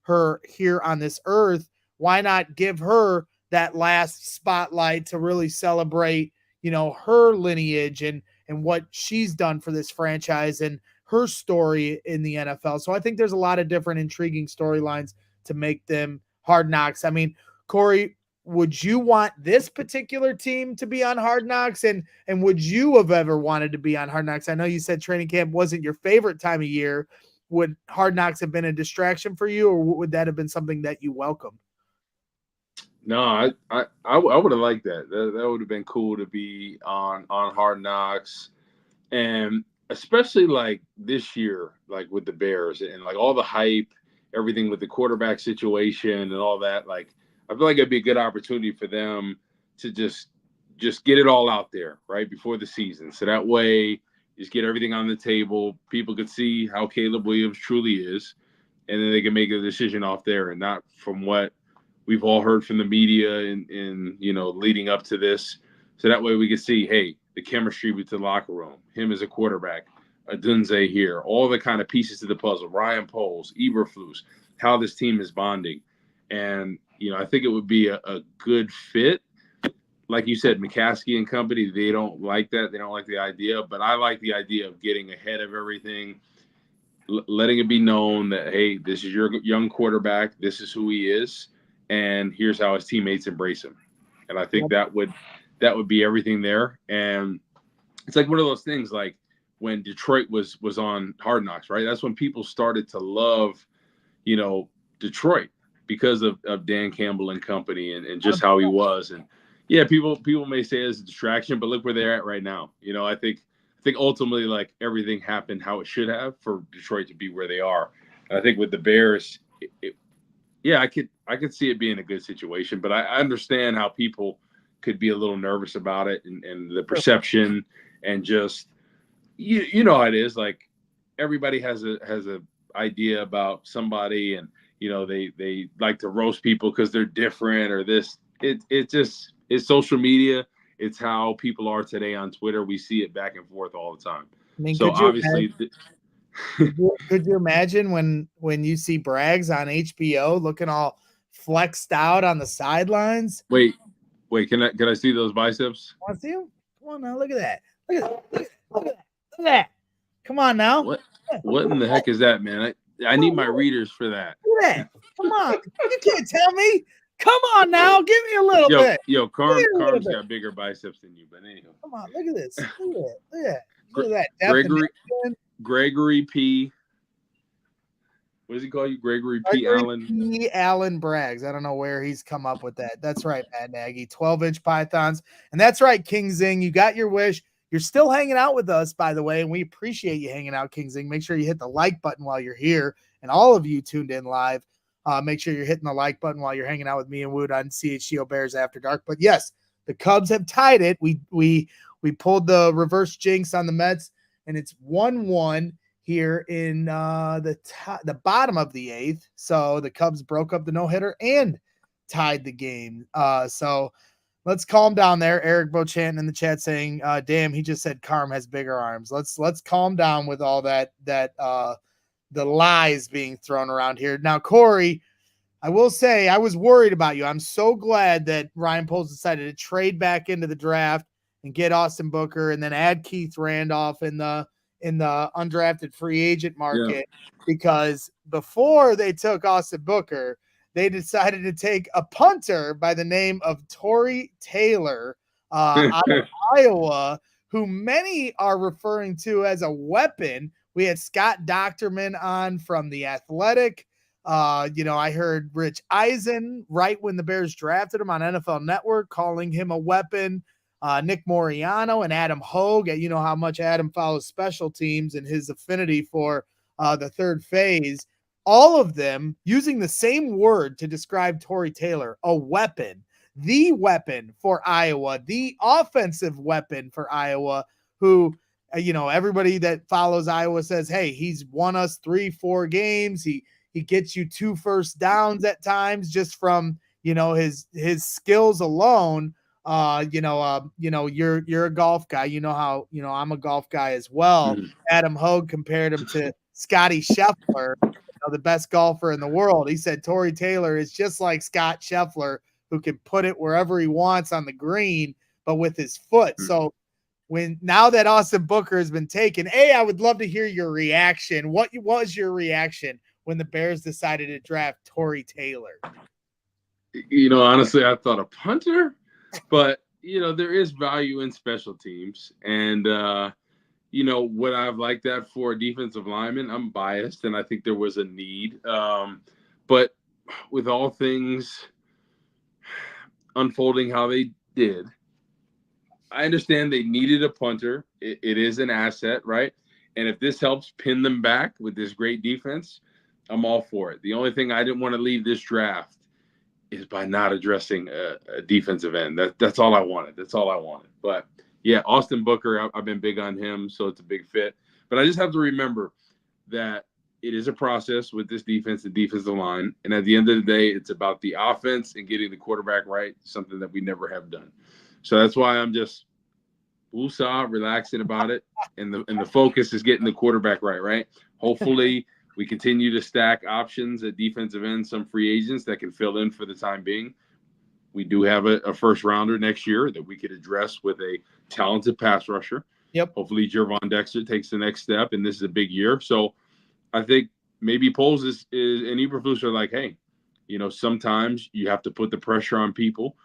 her here on this earth. Why not give her that last spotlight to really celebrate, her lineage and what she's done for this franchise and her story in the NFL. So I think there's a lot of different intriguing storylines to make them Hard Knocks. I mean, Corey, would you want this particular team to be on Hard Knocks? And would you have ever wanted to be on Hard Knocks? I know you said training camp wasn't your favorite time of year. Would Hard Knocks have been a distraction for you, or would that have been something that you welcomed? No, I would have liked that. That would have been cool to be on Hard Knocks, and especially like this year, like with the Bears and like all the hype, everything with the quarterback situation and all that. Like, I feel like it'd be a good opportunity for them to just get it all out there right before the season, so that way just get everything on the table. People could see how Caleb Williams truly is, and then they can make a decision off there, and not from what we've all heard from the media and leading up to this. So that way we can see, hey, the chemistry with the locker room, him as a quarterback, Odunze here, all the kind of pieces to the puzzle, Ryan Poles, Eberflus, how this team is bonding. And, I think it would be a good fit. Like you said, McCaskey and company, they don't like that. They don't like the idea. But I like the idea of getting ahead of everything, letting it be known that, hey, this is your young quarterback. This is who he is. And here's how his teammates embrace him. And I think that would be everything there. And it's like one of those things, like when Detroit was on Hard Knocks, right? That's when people started to love, Detroit because of Dan Campbell and company and just how he was. And yeah, people may say it's a distraction, but look where they're at right now. I think ultimately, like, everything happened how it should have for Detroit to be where they are. And I think with the Bears, I could see it being a good situation, but I understand how people could be a little nervous about it and the perception and just, how it is. Like, everybody has a idea about somebody, and, they like to roast people because they're different or this. It's social media. It's how people are today on Twitter. We see it back and forth all the time. I mean, so obviously, could you imagine when you see Braggs on HBO looking all flexed out on the sidelines? Wait, can I see those biceps? Want to see them? Come on now, look at that. Look at that. Come on now. What in the heck is that, man? I need my readers for that. Look at that. Come on. You can't tell me. Come on now. Give me a little bit. Carm's got bigger biceps than you, but anyhow. Come on, look at this. Look at that. Look at that. Gregory P. What does he call you? Gregory P. Allen. P. Allen Braggs. I don't know where he's come up with that. That's right, Matt Nagy. 12-inch pythons. And that's right, King Zing. You got your wish. You're still hanging out with us, by the way, and we appreciate you hanging out, King Zing. Make sure you hit the like button while you're here. And all of you tuned in live, make sure you're hitting the like button while you're hanging out with me and Woot on CHGO Bears After Dark. But yes, the Cubs have tied it. We pulled the reverse jinx on the Mets, and it's 1-1 here in the bottom of the 8th. So the Cubs broke up the no-hitter and tied the game. So let's calm down there. Eric Beauchamp in the chat saying, damn, he just said Carm has bigger arms. Let's calm down with all that the lies being thrown around here. Now, Corey, I will say I was worried about you. I'm so glad that Ryan Poles decided to trade back into the draft and get Austin Booker and then add Keith Randolph in the undrafted free agent market, because before they took Austin Booker, they decided to take a punter by the name of Tory Taylor out of Iowa, who many are referring to as a weapon. We had Scott Docterman on from The Athletic. I heard Rich Eisen right when the Bears drafted him on NFL Network calling him a weapon. Nick Moriano and Adam Hogue. You know how much Adam follows special teams and his affinity for the third phase. All of them using the same word to describe Tory Taylor, a weapon, the weapon for Iowa, the offensive weapon for Iowa, who, everybody that follows Iowa says, hey, he's won us 3-4 games. He gets you 2 first downs at times just from, his skills alone. You're a golf guy. You know how, I'm a golf guy as well. Mm-hmm. Adam Hogue compared him to Scotty Scheffler, the best golfer in the world. He said Tory Taylor is just like Scott Scheffler, who can put it wherever he wants on the green, but with his foot. So now that Austin Booker has been taken, I would love to hear your reaction. What was your reaction when the Bears decided to draft Tory Taylor? Honestly, I thought a punter, but there is value in special teams. And, would I have liked that for a defensive lineman? I'm biased, and I think there was a need. But with all things unfolding how they did, I understand they needed a punter. It is an asset, right? And if this helps pin them back with this great defense, I'm all for it. The only thing I didn't want to leave this draft is by not addressing a defensive end. That's all I wanted. But yeah, Austin Booker, I've been big on him, so it's a big fit. But I just have to remember that it is a process with this defense and defensive line. And at the end of the day, it's about the offense and getting the quarterback right, something that we never have done. So that's why I'm just woosah, relaxing about it. And the focus is getting the quarterback right? Hopefully we continue to stack options at defensive end, some free agents that can fill in for the time being. We do have a first rounder next year that we could address with a talented pass rusher. Yep. Hopefully Gervon Dexter takes the next step, and this is a big year. So I think maybe Poles and Eberflus are like, hey, sometimes you have to put the pressure on people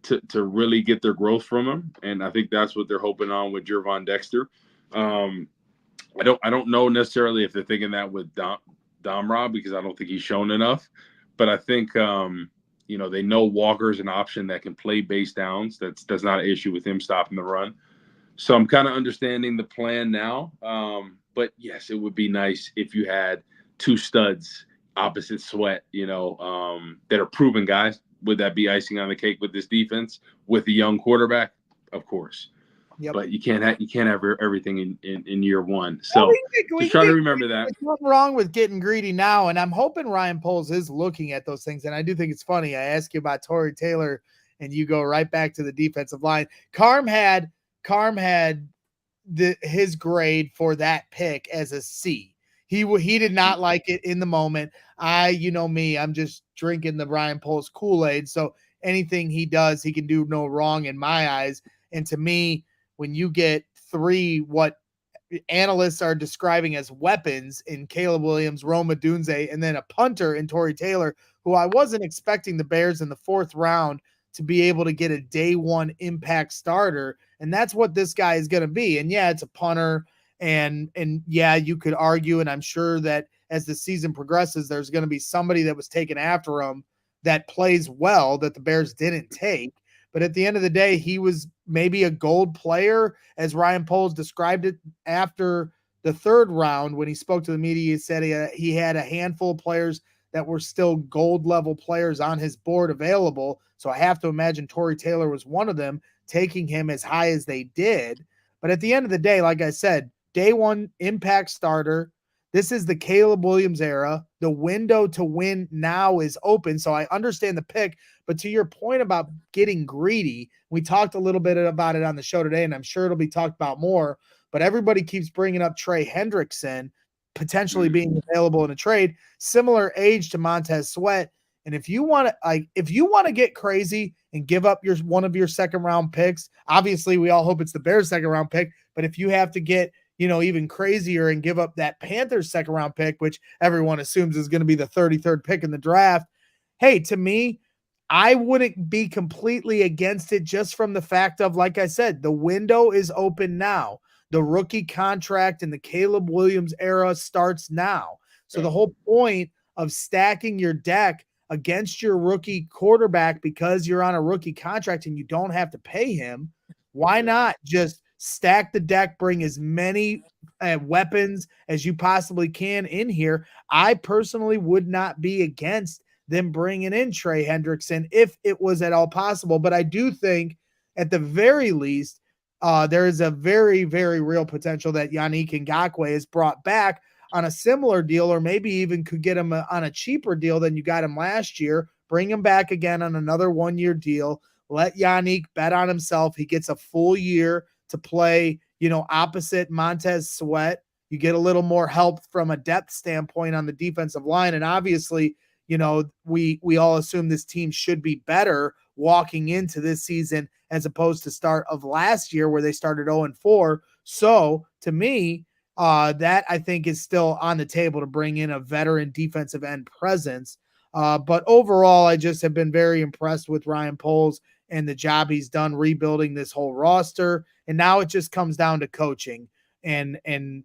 to really get their growth from them. And I think that's what they're hoping on with Gervon Dexter. I don't know necessarily if they're thinking that with Domra, because I don't think he's shown enough. But I think they know Walker's an option that can play base downs. That's not an issue with him stopping the run. So I'm kind of understanding the plan now. But yes, it would be nice if you had 2 studs opposite Sweat, that are proven guys. Would that be icing on the cake with this defense with a young quarterback? Of course. Yep. But you can't have everything in year one. So just try to remember that. There's nothing wrong with getting greedy now, and I'm hoping Ryan Poles is looking at those things. And I do think it's funny. I ask you about Tory Taylor, and you go right back to the defensive line. Carm had his grade for that pick as a C. He did not like it in the moment. I'm just drinking the Ryan Poles Kool-Aid. So anything he does, he can do no wrong in my eyes. And to me, when you get 3 what analysts are describing as weapons in Caleb Williams, Rome Odunze, and then a punter in Tory Taylor, who I wasn't expecting the Bears in the 4th round to be able to get a day 1 impact starter. And that's what this guy is going to be. And yeah, it's a punter. And yeah, you could argue, and I'm sure that as the season progresses, there's going to be somebody that was taken after him that plays well that the Bears didn't take. But at the end of the day, he was maybe a gold player, as Ryan Poles described it after the third round. When he spoke to the media, he said he had a handful of players that were still gold level players on his board available. So I have to imagine Torrey Taylor was one of them, taking him as high as they did. But at the end of the day, like I said, day one impact starter. This is the Caleb Williams era. The window to win now is open. So I understand the pick. But to your point about getting greedy, we talked a little bit about it on the show today, and I'm sure it'll be talked about more. But everybody keeps bringing up Trey Hendrickson potentially being available in a trade, similar age to Montez Sweat. And if you want to get crazy and give up one of your second round picks, obviously we all hope it's the Bears second round pick. But if you have to get even crazier and give up that Panthers second round pick, which everyone assumes is going to be the 33rd pick in the draft, hey, to me, I wouldn't be completely against it just from the fact of, like I said, the window is open now. The rookie contract in the Caleb Williams era starts now. So the whole point of stacking your deck against your rookie quarterback because you're on a rookie contract and you don't have to pay him, why not just stack the deck, bring as many weapons as you possibly can in here? I personally would not be against them bringing in Trey Hendrickson if it was at all possible. But I do think at the very least, there is a very, very real potential that Yannick Ngakoue is brought back on a similar deal, or maybe even could get him on a cheaper deal than you got him last year. Bring him back again on another 1-year deal. Let Yannick bet on himself. He gets a full year to play, opposite Montez Sweat. You get a little more help from a depth standpoint on the defensive line. And obviously, we all assume this team should be better walking into this season as opposed to start of last year where they started 0-4. So to me, that I think is still on the table to bring in a veteran defensive end presence. But overall, I just have been very impressed with Ryan Poles and the job he's done rebuilding this whole roster. And now it just comes down to coaching. And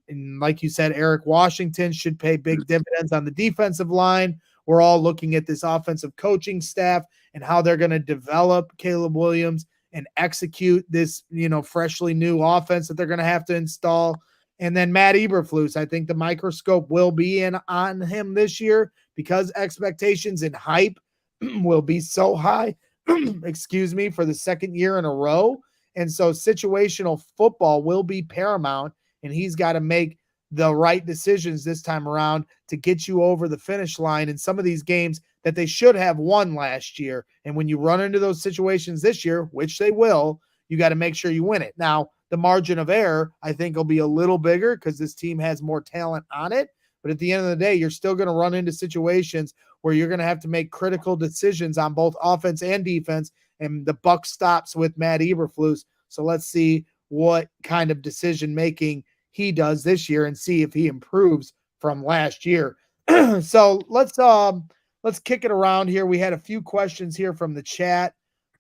like you said, Eric Washington should pay big dividends on the defensive line. We're all looking at this offensive coaching staff and how they're going to develop Caleb Williams and execute this, freshly new offense that they're going to have to install. And then Matt Eberflus, I think the microscope will be on him this year because expectations and hype will be so high, excuse me, for the second year in a row. And so situational football will be paramount, and he's got to make the right decisions this time around to get you over the finish line in some of these games that they should have won last year. And when you run into those situations this year, which they will, you got to make sure you win it. Now, the margin of error, I think, will be a little bigger because this team has more talent on it. But at the end of the day, you're still going to run into situations where you're going to have to make critical decisions on both offense and defense. And the buck stops with Matt Eberflus. So let's see what kind of decision making he does this year and see if he improves from last year. So let's kick it around here. We had a few questions here from the chat.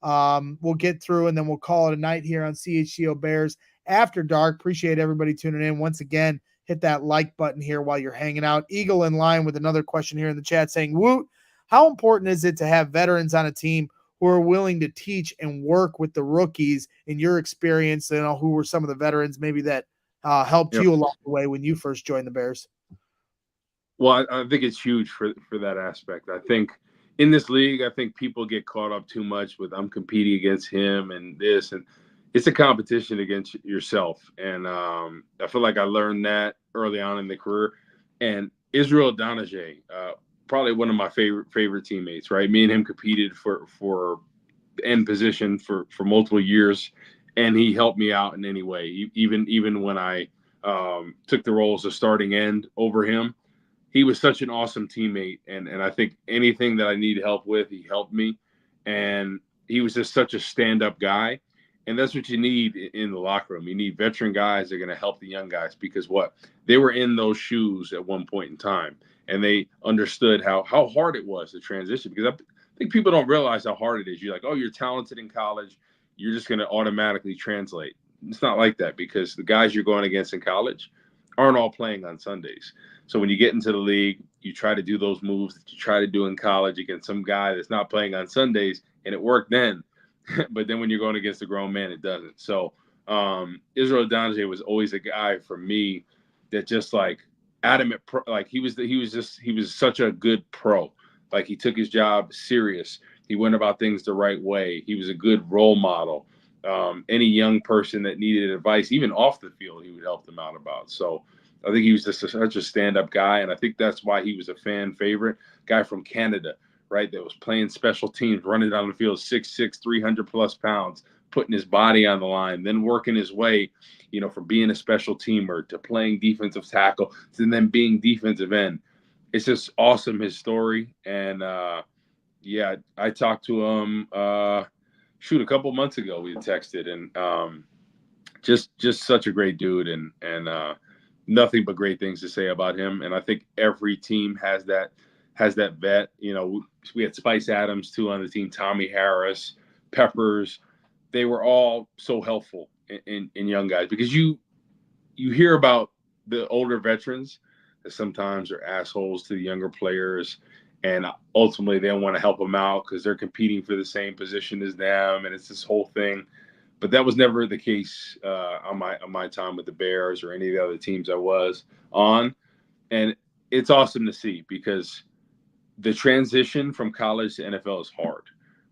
We'll get through and then we'll call it a night here on CHGO Bears After Dark. Appreciate everybody tuning in. Once again, hit that like button here while you're hanging out. Eagle in line with another question here in the chat saying, Woot, how important is it to have veterans on a team who are willing to teach and work with the rookies? In your experience, who were some of the veterans maybe that helped you along the way when you first joined the Bears? Well, I think it's huge for that aspect. I think in this league, I think people get caught up too much with I'm competing against him and this, and it's a competition against yourself. And I feel like I learned that early on in the career. And Israel Odunze, probably one of my favorite teammates, right? Me and him competed for end position for multiple years, and he helped me out in any way. Even when I took the role as a starting end over him, he was such an awesome teammate. And I think anything that I needed help with, he helped me. And he was just such a stand-up guy. And that's what you need in the locker room. You need veteran guys that are going to help the young guys because they were in those shoes at one point in time. And they understood how hard it was to transition, because I think people don't realize how hard it is. You're like, oh, you're talented in college, you're just going to automatically translate. It's not like that, because the guys you're going against in college aren't all playing on Sundays. So when you get into the league, you try to do those moves that you try to do in college against some guy that's not playing on Sundays, and it worked then. But then when you're going against a grown man, it doesn't. So Israel Odunze was always a guy for me that just like adamant pro, like he was such a good pro. Like he took his job serious. He went about things the right way. He was a good role model. Any young person that needed advice, even off the field, he would help them out about. So I think he was just such a stand-up guy, and I think that's why he was a fan favorite. Guy from Canada, right, that was playing special teams, running down the field, 6'6", 300+ pounds, putting his body on the line, then working his way, from being a special teamer to playing defensive tackle to then being defensive end. It's just awesome, his story. And yeah, I talked to him a couple months ago. We had texted, and just such a great dude, and nothing but great things to say about him. And I think every team has that vet. We had Spice Adams too on the team, Tommy Harris, Peppers. They were all so helpful in young guys, because you hear about the older veterans that sometimes are assholes to the younger players, and ultimately they don't want to help them out because they're competing for the same position as them, and it's this whole thing. But that was never the case on my time with the Bears or any of the other teams I was on. And it's awesome to see, because the transition from college to NFL is hard,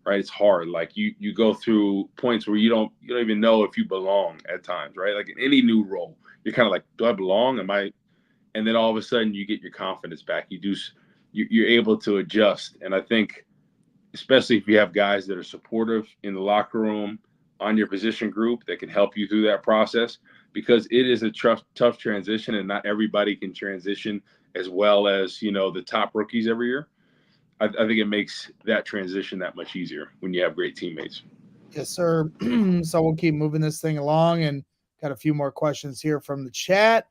right? It's hard. Like you go through points where you don't even know if you belong at times, right? Like in any new role, you're kind of like, do I belong? Am I? And then all of a sudden you get your confidence back. You're able to adjust. And I think, especially if you have guys that are supportive in the locker room, on your position group, that can help you through that process, because it is a tough transition, and not everybody can transition as well as, the top rookies every year. I think it makes that transition that much easier when you have great teammates. Yes, sir. So we'll keep moving this thing along, and got a few more questions here from the chat.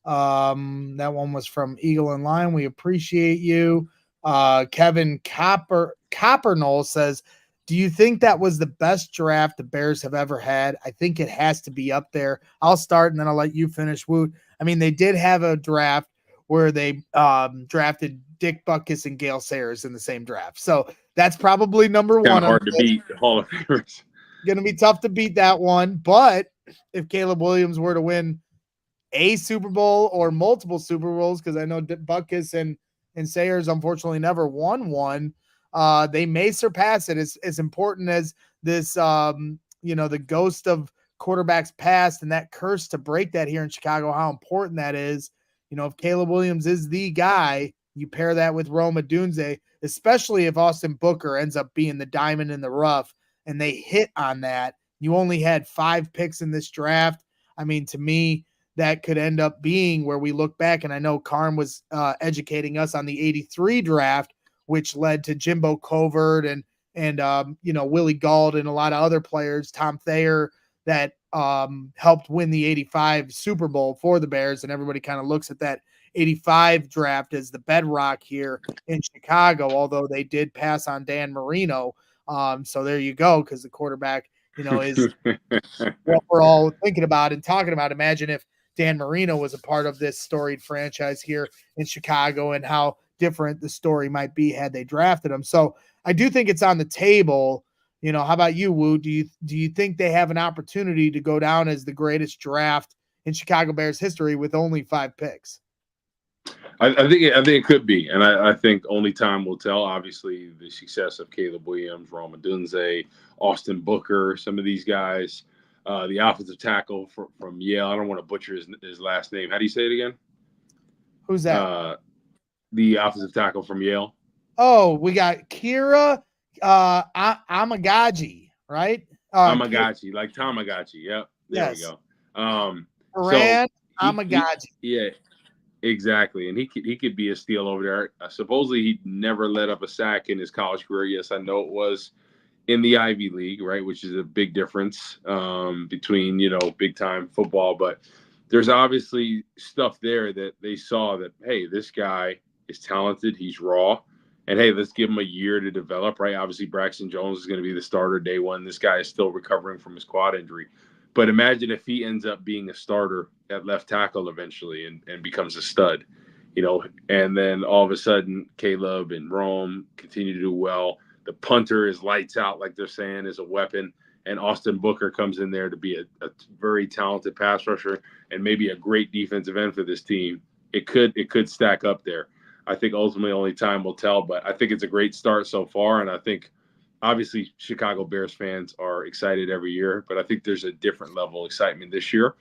That one was from Eagle in Line. We appreciate you. Kevin Coppernol says, do you think that was the best draft the Bears have ever had? I think it has to be up there. I'll start, and then I'll let you finish, Woot. I mean, they did have a draft where they drafted Dick Butkus and Gale Sayers in the same draft. So that's probably number one. Kind of hard to beat the Hall of Famers. Going to be tough to beat that one. But if Caleb Williams were to win a Super Bowl or multiple Super Bowls, because I know Butkus and Sayers unfortunately never won one, they may surpass it. As important as this, the ghost of quarterbacks past and that curse to break that here in Chicago, how important that is. If Caleb Williams is the guy, you pair that with Rome Odunze, especially if Austin Booker ends up being the diamond in the rough and they hit on that. You only had 5 picks in this draft. I mean, to me, that could end up being where we look back. And I know Carm was educating us on the 83 draft, which led to Jimbo Covert and Willie Gauld and a lot of other players, Tom Thayer, that helped win the 85 Super Bowl for the Bears. And everybody kind of looks at that 85 draft as the bedrock here in Chicago, although they did pass on Dan Marino. So there you go, because the quarterback, is what we're all thinking about and talking about. Imagine if Dan Marino was a part of this storied franchise here in Chicago, and how different the story might be had they drafted him. So I do think it's on the table. How about you, Woo? Do you think they have an opportunity to go down as the greatest draft in Chicago Bears history with only 5 picks? I think it could be, and I think only time will tell. Obviously, the success of Caleb Williams, Rome Odunze, Austin Booker, some of these guys, the offensive tackle from Yale. I don't want to butcher his last name. How do you say it again? Who's that? The offensive tackle from Yale. Oh, we got Kira Amagaji, right? Amagaji, like Tamagotchi. Yep. There we go. Amagaji. Yeah, exactly. And he could be a steal over there. Supposedly he never let up a sack in his college career. Yes, I know it was in the Ivy League, right, which is a big difference between, big time football. But there's obviously stuff there that they saw that, hey, this guy is talented. He's raw. And, hey, let's give him a year to develop, right? Obviously, Braxton Jones is going to be the starter day one. This guy is still recovering from his quad injury. But imagine if he ends up being a starter at left tackle eventually and becomes a stud, and then all of a sudden Caleb and Rome continue to do well. The punter is lights out, like they're saying, is a weapon. And Austin Booker comes in there to be a very talented pass rusher and maybe a great defensive end for this team. It could stack up there. I think ultimately only time will tell, but I think it's a great start so far. And I think obviously Chicago Bears fans are excited every year, but I think there's a different level of excitement this year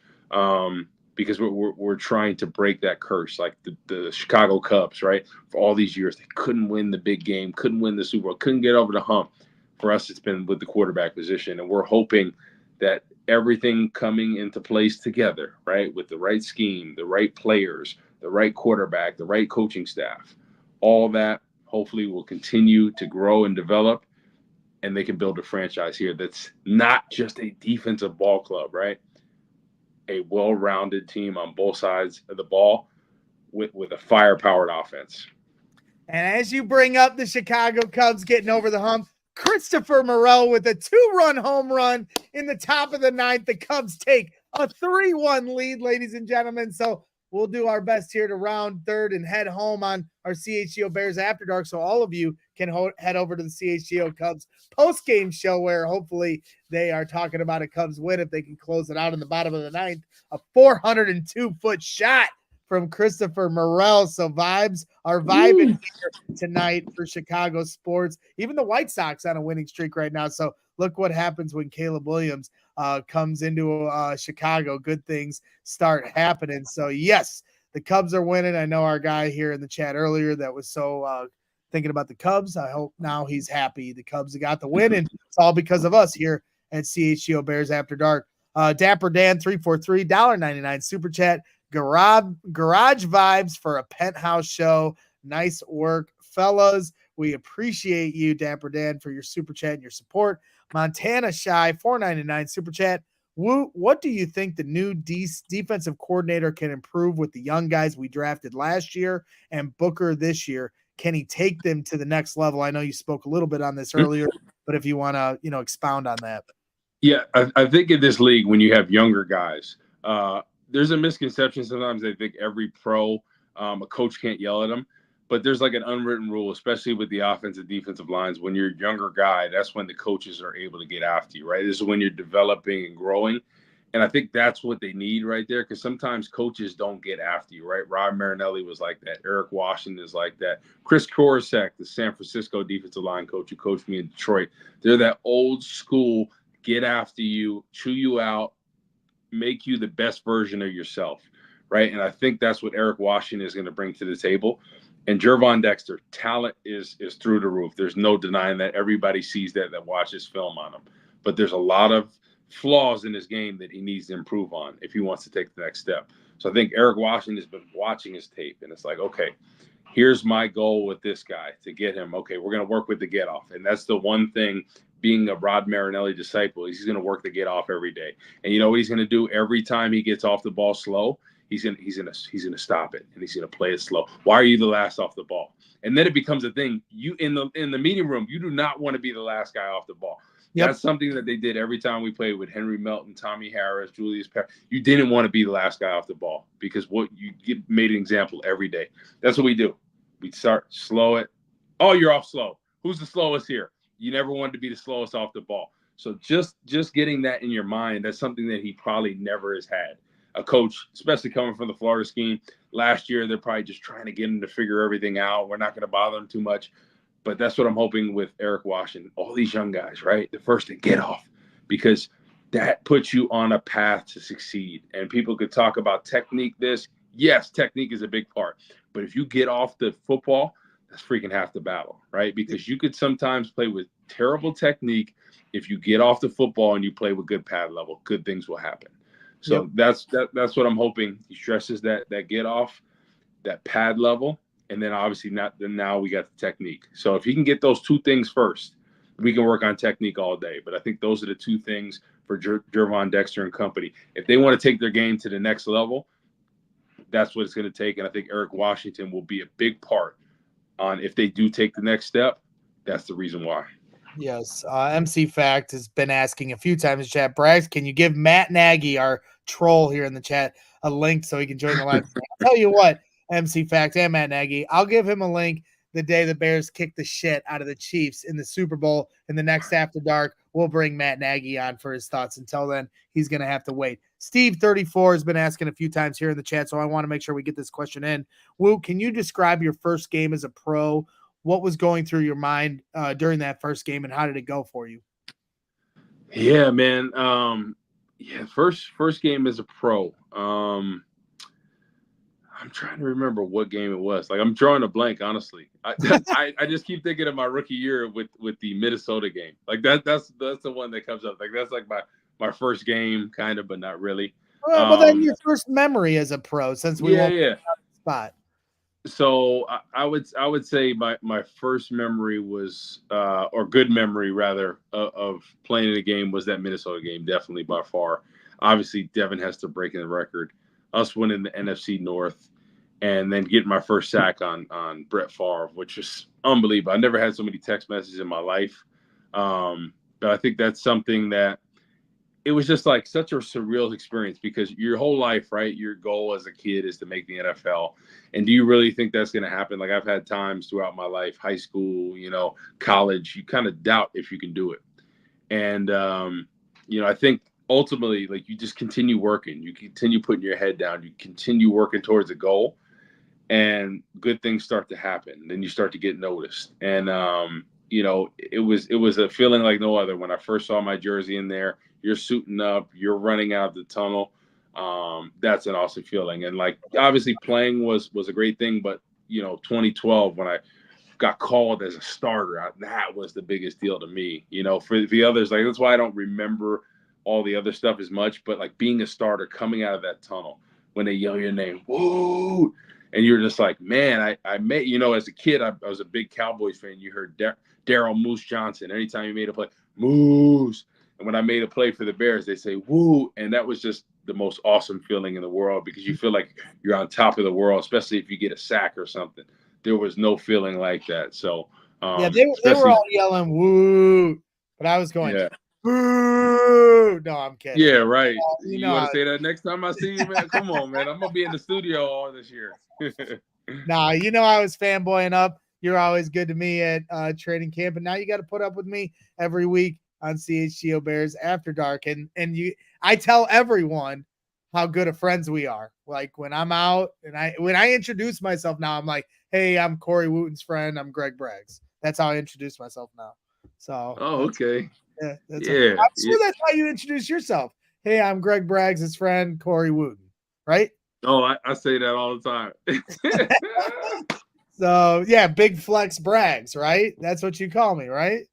because we're trying to break that curse, like the Chicago Cubs, right? For all these years, they couldn't win the big game, couldn't win the Super Bowl, couldn't get over the hump. For us, it's been with the quarterback position, and we're hoping that everything coming into place together, right, with the right scheme, the right players, the right quarterback, the right coaching staff, all that hopefully will continue to grow and develop, and they can build a franchise here that's not just a defensive ball club, right? A well-rounded team on both sides of the ball with a fire-powered offense. And as you bring up the Chicago Cubs getting over the hump, Christopher Morel with a 2-run home run in the top of the ninth. The Cubs take a 3-1 lead, ladies and gentlemen. So we'll do our best here to round third and head home on our CHGO Bears After Dark. So all of you can head over to the CHGO Cubs post-game show where hopefully they are talking about a Cubs win if they can close it out in the bottom of the ninth. A 402-foot shot from Christopher Morel. So vibes are vibing here tonight for Chicago sports. Even the White Sox on a winning streak right now. So look what happens when Caleb Williams comes into Chicago. Good things start happening. So yes, the Cubs are winning. I know our guy here in the chat earlier that was so thinking about the Cubs. I hope now he's happy. The Cubs got the win, and it's all because of us here at CHGO Bears After Dark. Dapper Dan 343 $1.99 super chat. Garage vibes for a penthouse show. Nice work, fellas. We appreciate you, Dapper Dan, for your super chat and your support. Montana Shy $4.99 super chat. What do you think the new defensive coordinator can improve with the young guys we drafted last year and Booker this year? Can he take them to the next level? I know you spoke a little bit on this earlier, but if you want to, expound on that. Yeah, I think in this league, when you have younger guys, there's a misconception sometimes they think every pro, a coach can't yell at them. But there's like an unwritten rule, especially with the offensive defensive lines. When you're a younger guy, that's when the coaches are able to get after you, right? This is when you're developing and growing. And I think that's what they need right there, because sometimes coaches don't get after you, right? Rob Marinelli was like that. Eric Washington is like that. Chris Korosek, the San Francisco defensive line coach who coached me in Detroit, they're that old school, get after you, chew you out, make you the best version of yourself, right? And I think that's what Eric Washington is going to bring to the table. And Gervon Dexter, talent is through the roof. There's no denying that. Everybody sees that watches film on him. But there's a lot of flaws in his game that he needs to improve on if he wants to take the next step. So I think Eric Washington has been watching his tape, and it's like, okay, here's my goal with this guy to get him. Okay, we're going to work with the get off. And that's the one thing, being a Rod Marinelli disciple, he's going to work the get off every day. And you know what he's going to do every time he gets off the ball slow? He's gonna stop it, and he's gonna play it slow. Why are you the last off the ball? And then it becomes a thing. You in the meeting room, you do not want to be the last guy off the ball. Yep. That's something that they did every time we played with Henry Melton, Tommy Harris, Julius Peppers. You didn't want to be the last guy off the ball because made an example every day. That's what we do. We start slow it. Oh, you're off slow. Who's the slowest here? You never wanted to be the slowest off the ball. So just getting that in your mind, that's something that he probably never has had. A coach, especially coming from the Florida scheme, last year they're probably just trying to get him to figure everything out. We're not going to bother him too much. But that's what I'm hoping with Eric Washington. All these young guys, right? The first to get off, because that puts you on a path to succeed. And people could talk about technique this. Yes, technique is a big part. But if you get off the football, that's freaking half the battle, right? Because you could sometimes play with terrible technique. If you get off the football and you play with good pad level, good things will happen. So that's what I'm hoping. He stresses that get off, that pad level, and then obviously now we got the technique. So if he can get those two things first, we can work on technique all day. But I think those are the two things for Gervon Dexter and company. If they want to take their game to the next level, that's what it's going to take. And I think Eric Washington will be a big part on if they do take the next step. That's the reason why. Yes. MC Fact has been asking a few times in chat. Brax, can you give Matt Nagy, our troll here in the chat, a link so he can join the live stream? I'll tell you what, MC Fact and Matt Nagy, I'll give him a link the day the Bears kick the shit out of the Chiefs in the Super Bowl in the next After Dark. We'll bring Matt Nagy on for his thoughts. Until then, he's going to have to wait. Steve34 has been asking a few times here in the chat, so I want to make sure we get this question in. Woo, can you describe your first game as a pro? What was going through your mind during that first game, and how did it go for you? Yeah, man. First game as a pro. I'm trying to remember what game it was. Like, I'm drawing a blank, honestly. I just keep thinking of my rookie year with the Minnesota game. Like that's the one that comes up. Like that's like my first game, kind of, but not really. Well, then your first memory as a pro, since we won't yeah. spot. So I would say my first memory was or good memory rather of playing in a game was that Minnesota game, definitely by far. Obviously, Devin Hester breaking the record, us winning the NFC North, and then getting my first sack on Brett Favre, which was unbelievable. I never had so many text messages in my life, but I think that's something that it was just like such a surreal experience because your whole life, right? Your goal as a kid is to make the NFL. And do you really think that's going to happen? Like I've had times throughout my life, high school, college, you kind of doubt if you can do it. And, I think ultimately, like you just continue working, you continue putting your head down, you continue working towards a goal and good things start to happen. Then you start to get noticed. And, it was a feeling like no other when I first saw my jersey in there. You're suiting up, you're running out the tunnel. That's an awesome feeling. And like obviously playing was a great thing, but 2012 when I got called as a starter, that was the biggest deal to me. For the others, like that's why I don't remember all the other stuff as much. But like being a starter, coming out of that tunnel when they yell your name, whoa, and you're just like, man, I met as a kid, I was a big Cowboys fan. You heard Daryl Moose Johnson anytime he made a play, Moose. And when I made a play for the Bears, they say, woo. And that was just the most awesome feeling in the world because you feel like you're on top of the world, especially if you get a sack or something. There was no feeling like that. So, they were all yelling, woo. But I was going, woo. No, I'm kidding. Yeah, right. You want to say that next time I see you, man? Come on, man. I'm going to be in the studio all this year. Nah, I was fanboying up. You're always good to me at training camp. And now you got to put up with me every week on CHGO Bears After Dark. And I tell everyone how good of friends we are. Like when I'm out and when I introduce myself now, I'm like, hey, I'm Corey Wootton's friend. I'm Greg Braggs. That's how I introduce myself now. So okay. Yeah. I'm sure that's how you introduce yourself. Hey, I'm Greg Braggs' friend, Corey Wootton. Right? Oh, I say that all the time. So yeah, Big Flex Braggs, right? That's what you call me, right?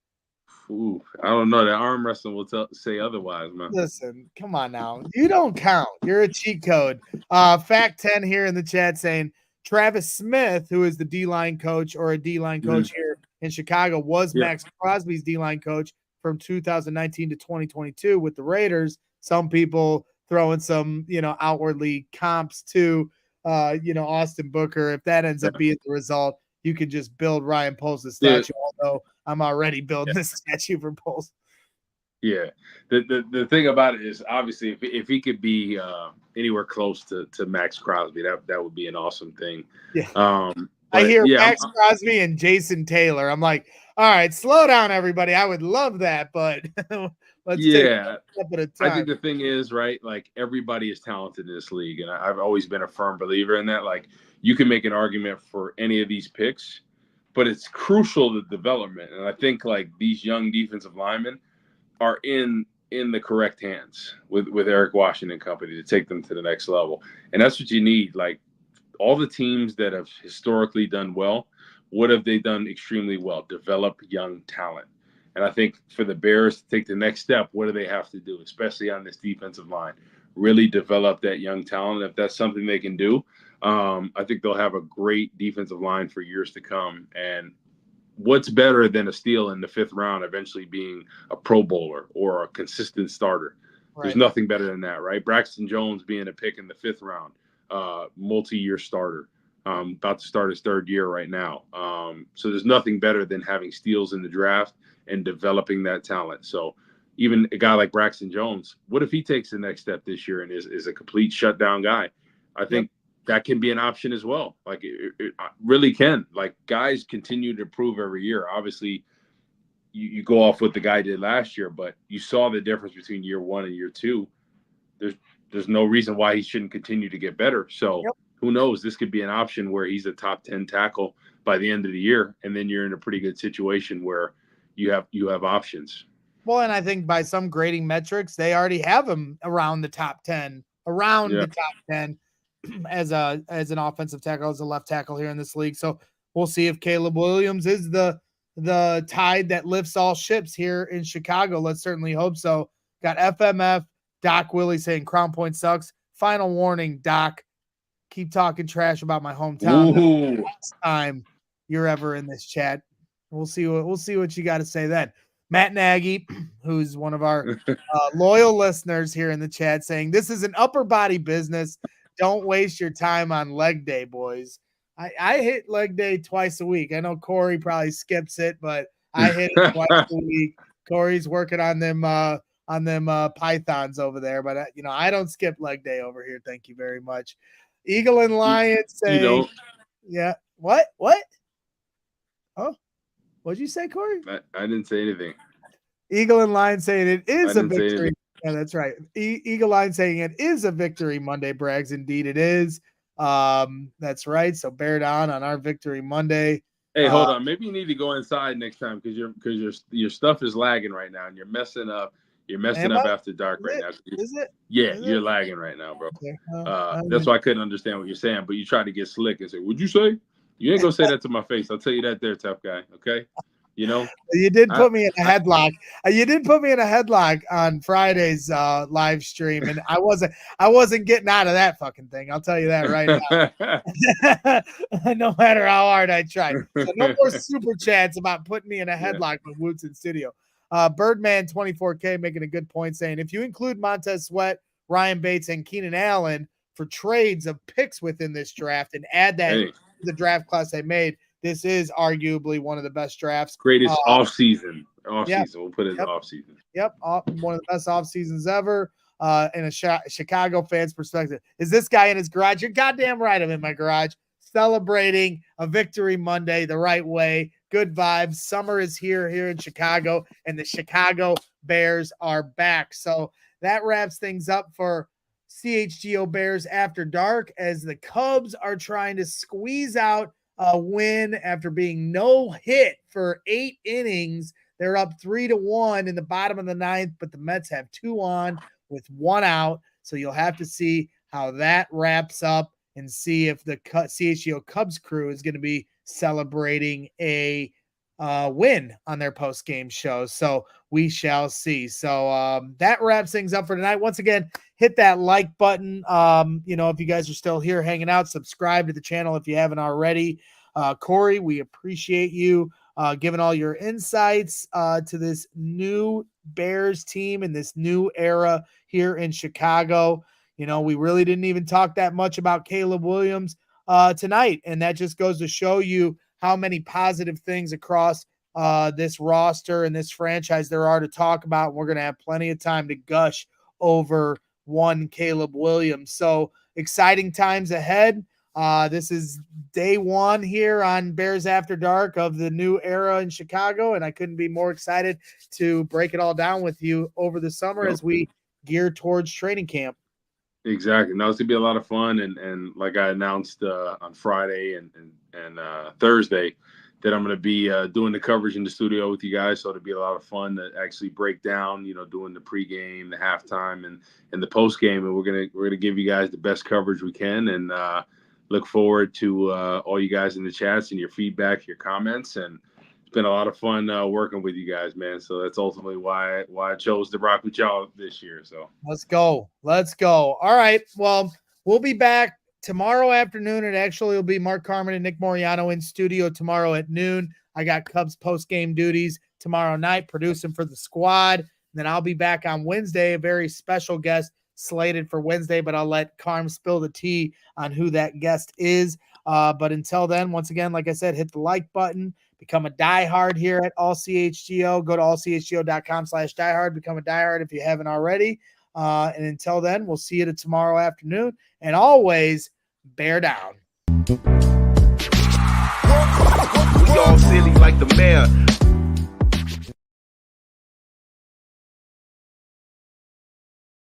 Ooh, I don't know. That arm wrestling will say otherwise, man. Listen, come on now. You don't count. You're a cheat code. Fact 10 here in the chat saying Travis Smith, who is the D-line coach or a D-line coach here in Chicago, was Max Crosby's D-line coach from 2019 to 2022 with the Raiders. Some people throwing some, outwardly comps to, Austin Booker. If that ends up being the result, you can just build Ryan Poles' statue, although I'm already building this statue for Poles. Yeah. The thing about it is obviously if he could be anywhere close to Max Crosby, that would be an awesome thing. Yeah. I hear Max Crosby and Jason Taylor. I'm like, all right, slow down, everybody. I would love that, but let's take a step at a time. I think the thing is, right, like everybody is talented in this league. And I've always been a firm believer in that. Like you can make an argument for any of these picks, but it's crucial to development. And I think like these young defensive linemen are in the correct hands with Eric Washington and company to take them to the next level. And that's what you need. Like all the teams that have historically done well, what have they done extremely well? Develop young talent. And I think for the Bears to take the next step, what do they have to do, especially on this defensive line? Really develop that young talent. If that's something they can do, I think they'll have a great defensive line for years to come. And what's better than a steal in the 5th round eventually being a Pro Bowler or a consistent starter? Right. There's nothing better than that, right? Braxton Jones being a pick in the 5th round, multi-year starter, about to start his 3rd year right now. So there's nothing better than having steals in the draft and developing that talent. So even a guy like Braxton Jones, what if he takes the next step this year and is a complete shutdown guy? I think that can be an option as well. Like it really can. Like guys continue to improve every year. Obviously, you go off what the guy did last year, but you saw the difference between year 1 and year 2. There's no reason why he shouldn't continue to get better. So who knows? This could be an option where he's a top 10 tackle by the end of the year, and then you're in a pretty good situation where you have options. Well, and I think by some grading metrics, they already have him around the top 10, the top 10 as an offensive tackle, as a left tackle here in this league. So we'll see if Caleb Williams is the tide that lifts all ships here in Chicago. Let's certainly hope so. Got FMF, Doc Willie saying Crown Point sucks. Final warning, Doc. Keep talking trash about my hometown next time you're ever in this chat. We'll see what you got to say then. Matt Nagy, who's one of our loyal listeners here in the chat, saying this is an upper body business. Don't waste your time on leg day, boys. I hit leg day twice a week. I know Corey probably skips it, but I hit it twice a week. Corey's working on them pythons over there, but I don't skip leg day over here. Thank you very much. Eagle and Lion saying, yeah. What? Oh, what'd you say, Corey? I didn't say anything. Eagle and Lion saying it is a victory. Yeah, that's right. Eagle Line saying it is a victory Monday, Braggs. Indeed it is. That's right. So bear down on our victory Monday. Hey, hold on. Maybe you need to go inside next time because your stuff is lagging right now and you're messing up. You're messing up after dark right now. Is it? Yeah, you're lagging right now, bro. Okay. That's why I couldn't understand what you're saying. But you tried to get slick and say, "What'd you say?" You ain't gonna say that to my face. I'll tell you that, there, tough guy. Okay. You did put me in a headlock. You did put me in a headlock on Friday's live stream, and I wasn't getting out of that fucking thing. I'll tell you that right now. No matter how hard I tried. So no more super chats about putting me in a headlock with Wootton Studio. Birdman 24K making a good point, saying if you include Montez Sweat, Ryan Bates, and Keenan Allen for trades of picks within this draft and add that to the draft class they made, this is arguably one of the best drafts. Greatest offseason. We'll put it in the offseason. Yep. One of the best off seasons ever. In a Chicago fan's perspective. Is this guy in his garage? You're goddamn right. I'm in my garage celebrating a victory Monday the right way. Good vibes. Summer is here in Chicago, and the Chicago Bears are back. So that wraps things up for CHGO Bears After Dark as the Cubs are trying to squeeze out a win after being no hit for 8 innings. They're up 3-1 in the bottom of the 9th, but the Mets have 2 on with 1 out. So you'll have to see how that wraps up and see if the CHGO Cubs crew is going to be celebrating a win on their post-game show. So we shall see. So that wraps things up for tonight. Once again, hit that like button. If you guys are still here hanging out, subscribe to the channel if you haven't already. Corey, we appreciate you giving all your insights to this new Bears team in this new era here in Chicago. We really didn't even talk that much about Caleb Williams tonight, and that just goes to show you how many positive things across this roster and this franchise there are to talk about. We're going to have plenty of time to gush over one Caleb Williams. So exciting times ahead. This is day 1 here on Bears After Dark of the new era in Chicago, and I couldn't be more excited to break it all down with you over the summer as we gear towards training camp. Exactly. No, it's gonna be a lot of fun, and like I announced on Friday and Thursday that I'm gonna be doing the coverage in the studio with you guys. So it'll be a lot of fun to actually break down, doing the pregame, the halftime, and the postgame, and we're gonna give you guys the best coverage we can, and look forward to all you guys in the chats and your feedback, your comments, and it's been a lot of fun working with you guys, man. So that's ultimately why I chose to rock with y'all this year. So let's go. All right. Well, we'll be back tomorrow afternoon. It actually will be Mark Carmen and Nick Moriano in studio tomorrow at noon. I got Cubs post-game duties tomorrow night, producing for the squad. And then I'll be back on Wednesday, a very special guest slated for Wednesday, but I'll let Carm spill the tea on who that guest is. But until then, once again, like I said, hit the like button, become a diehard here at ALLCHGO. Go to allchgo.com/diehard, become a diehard if you haven't already. And until then, we'll see you tomorrow afternoon. And always, bear down. We all silly like the mayor.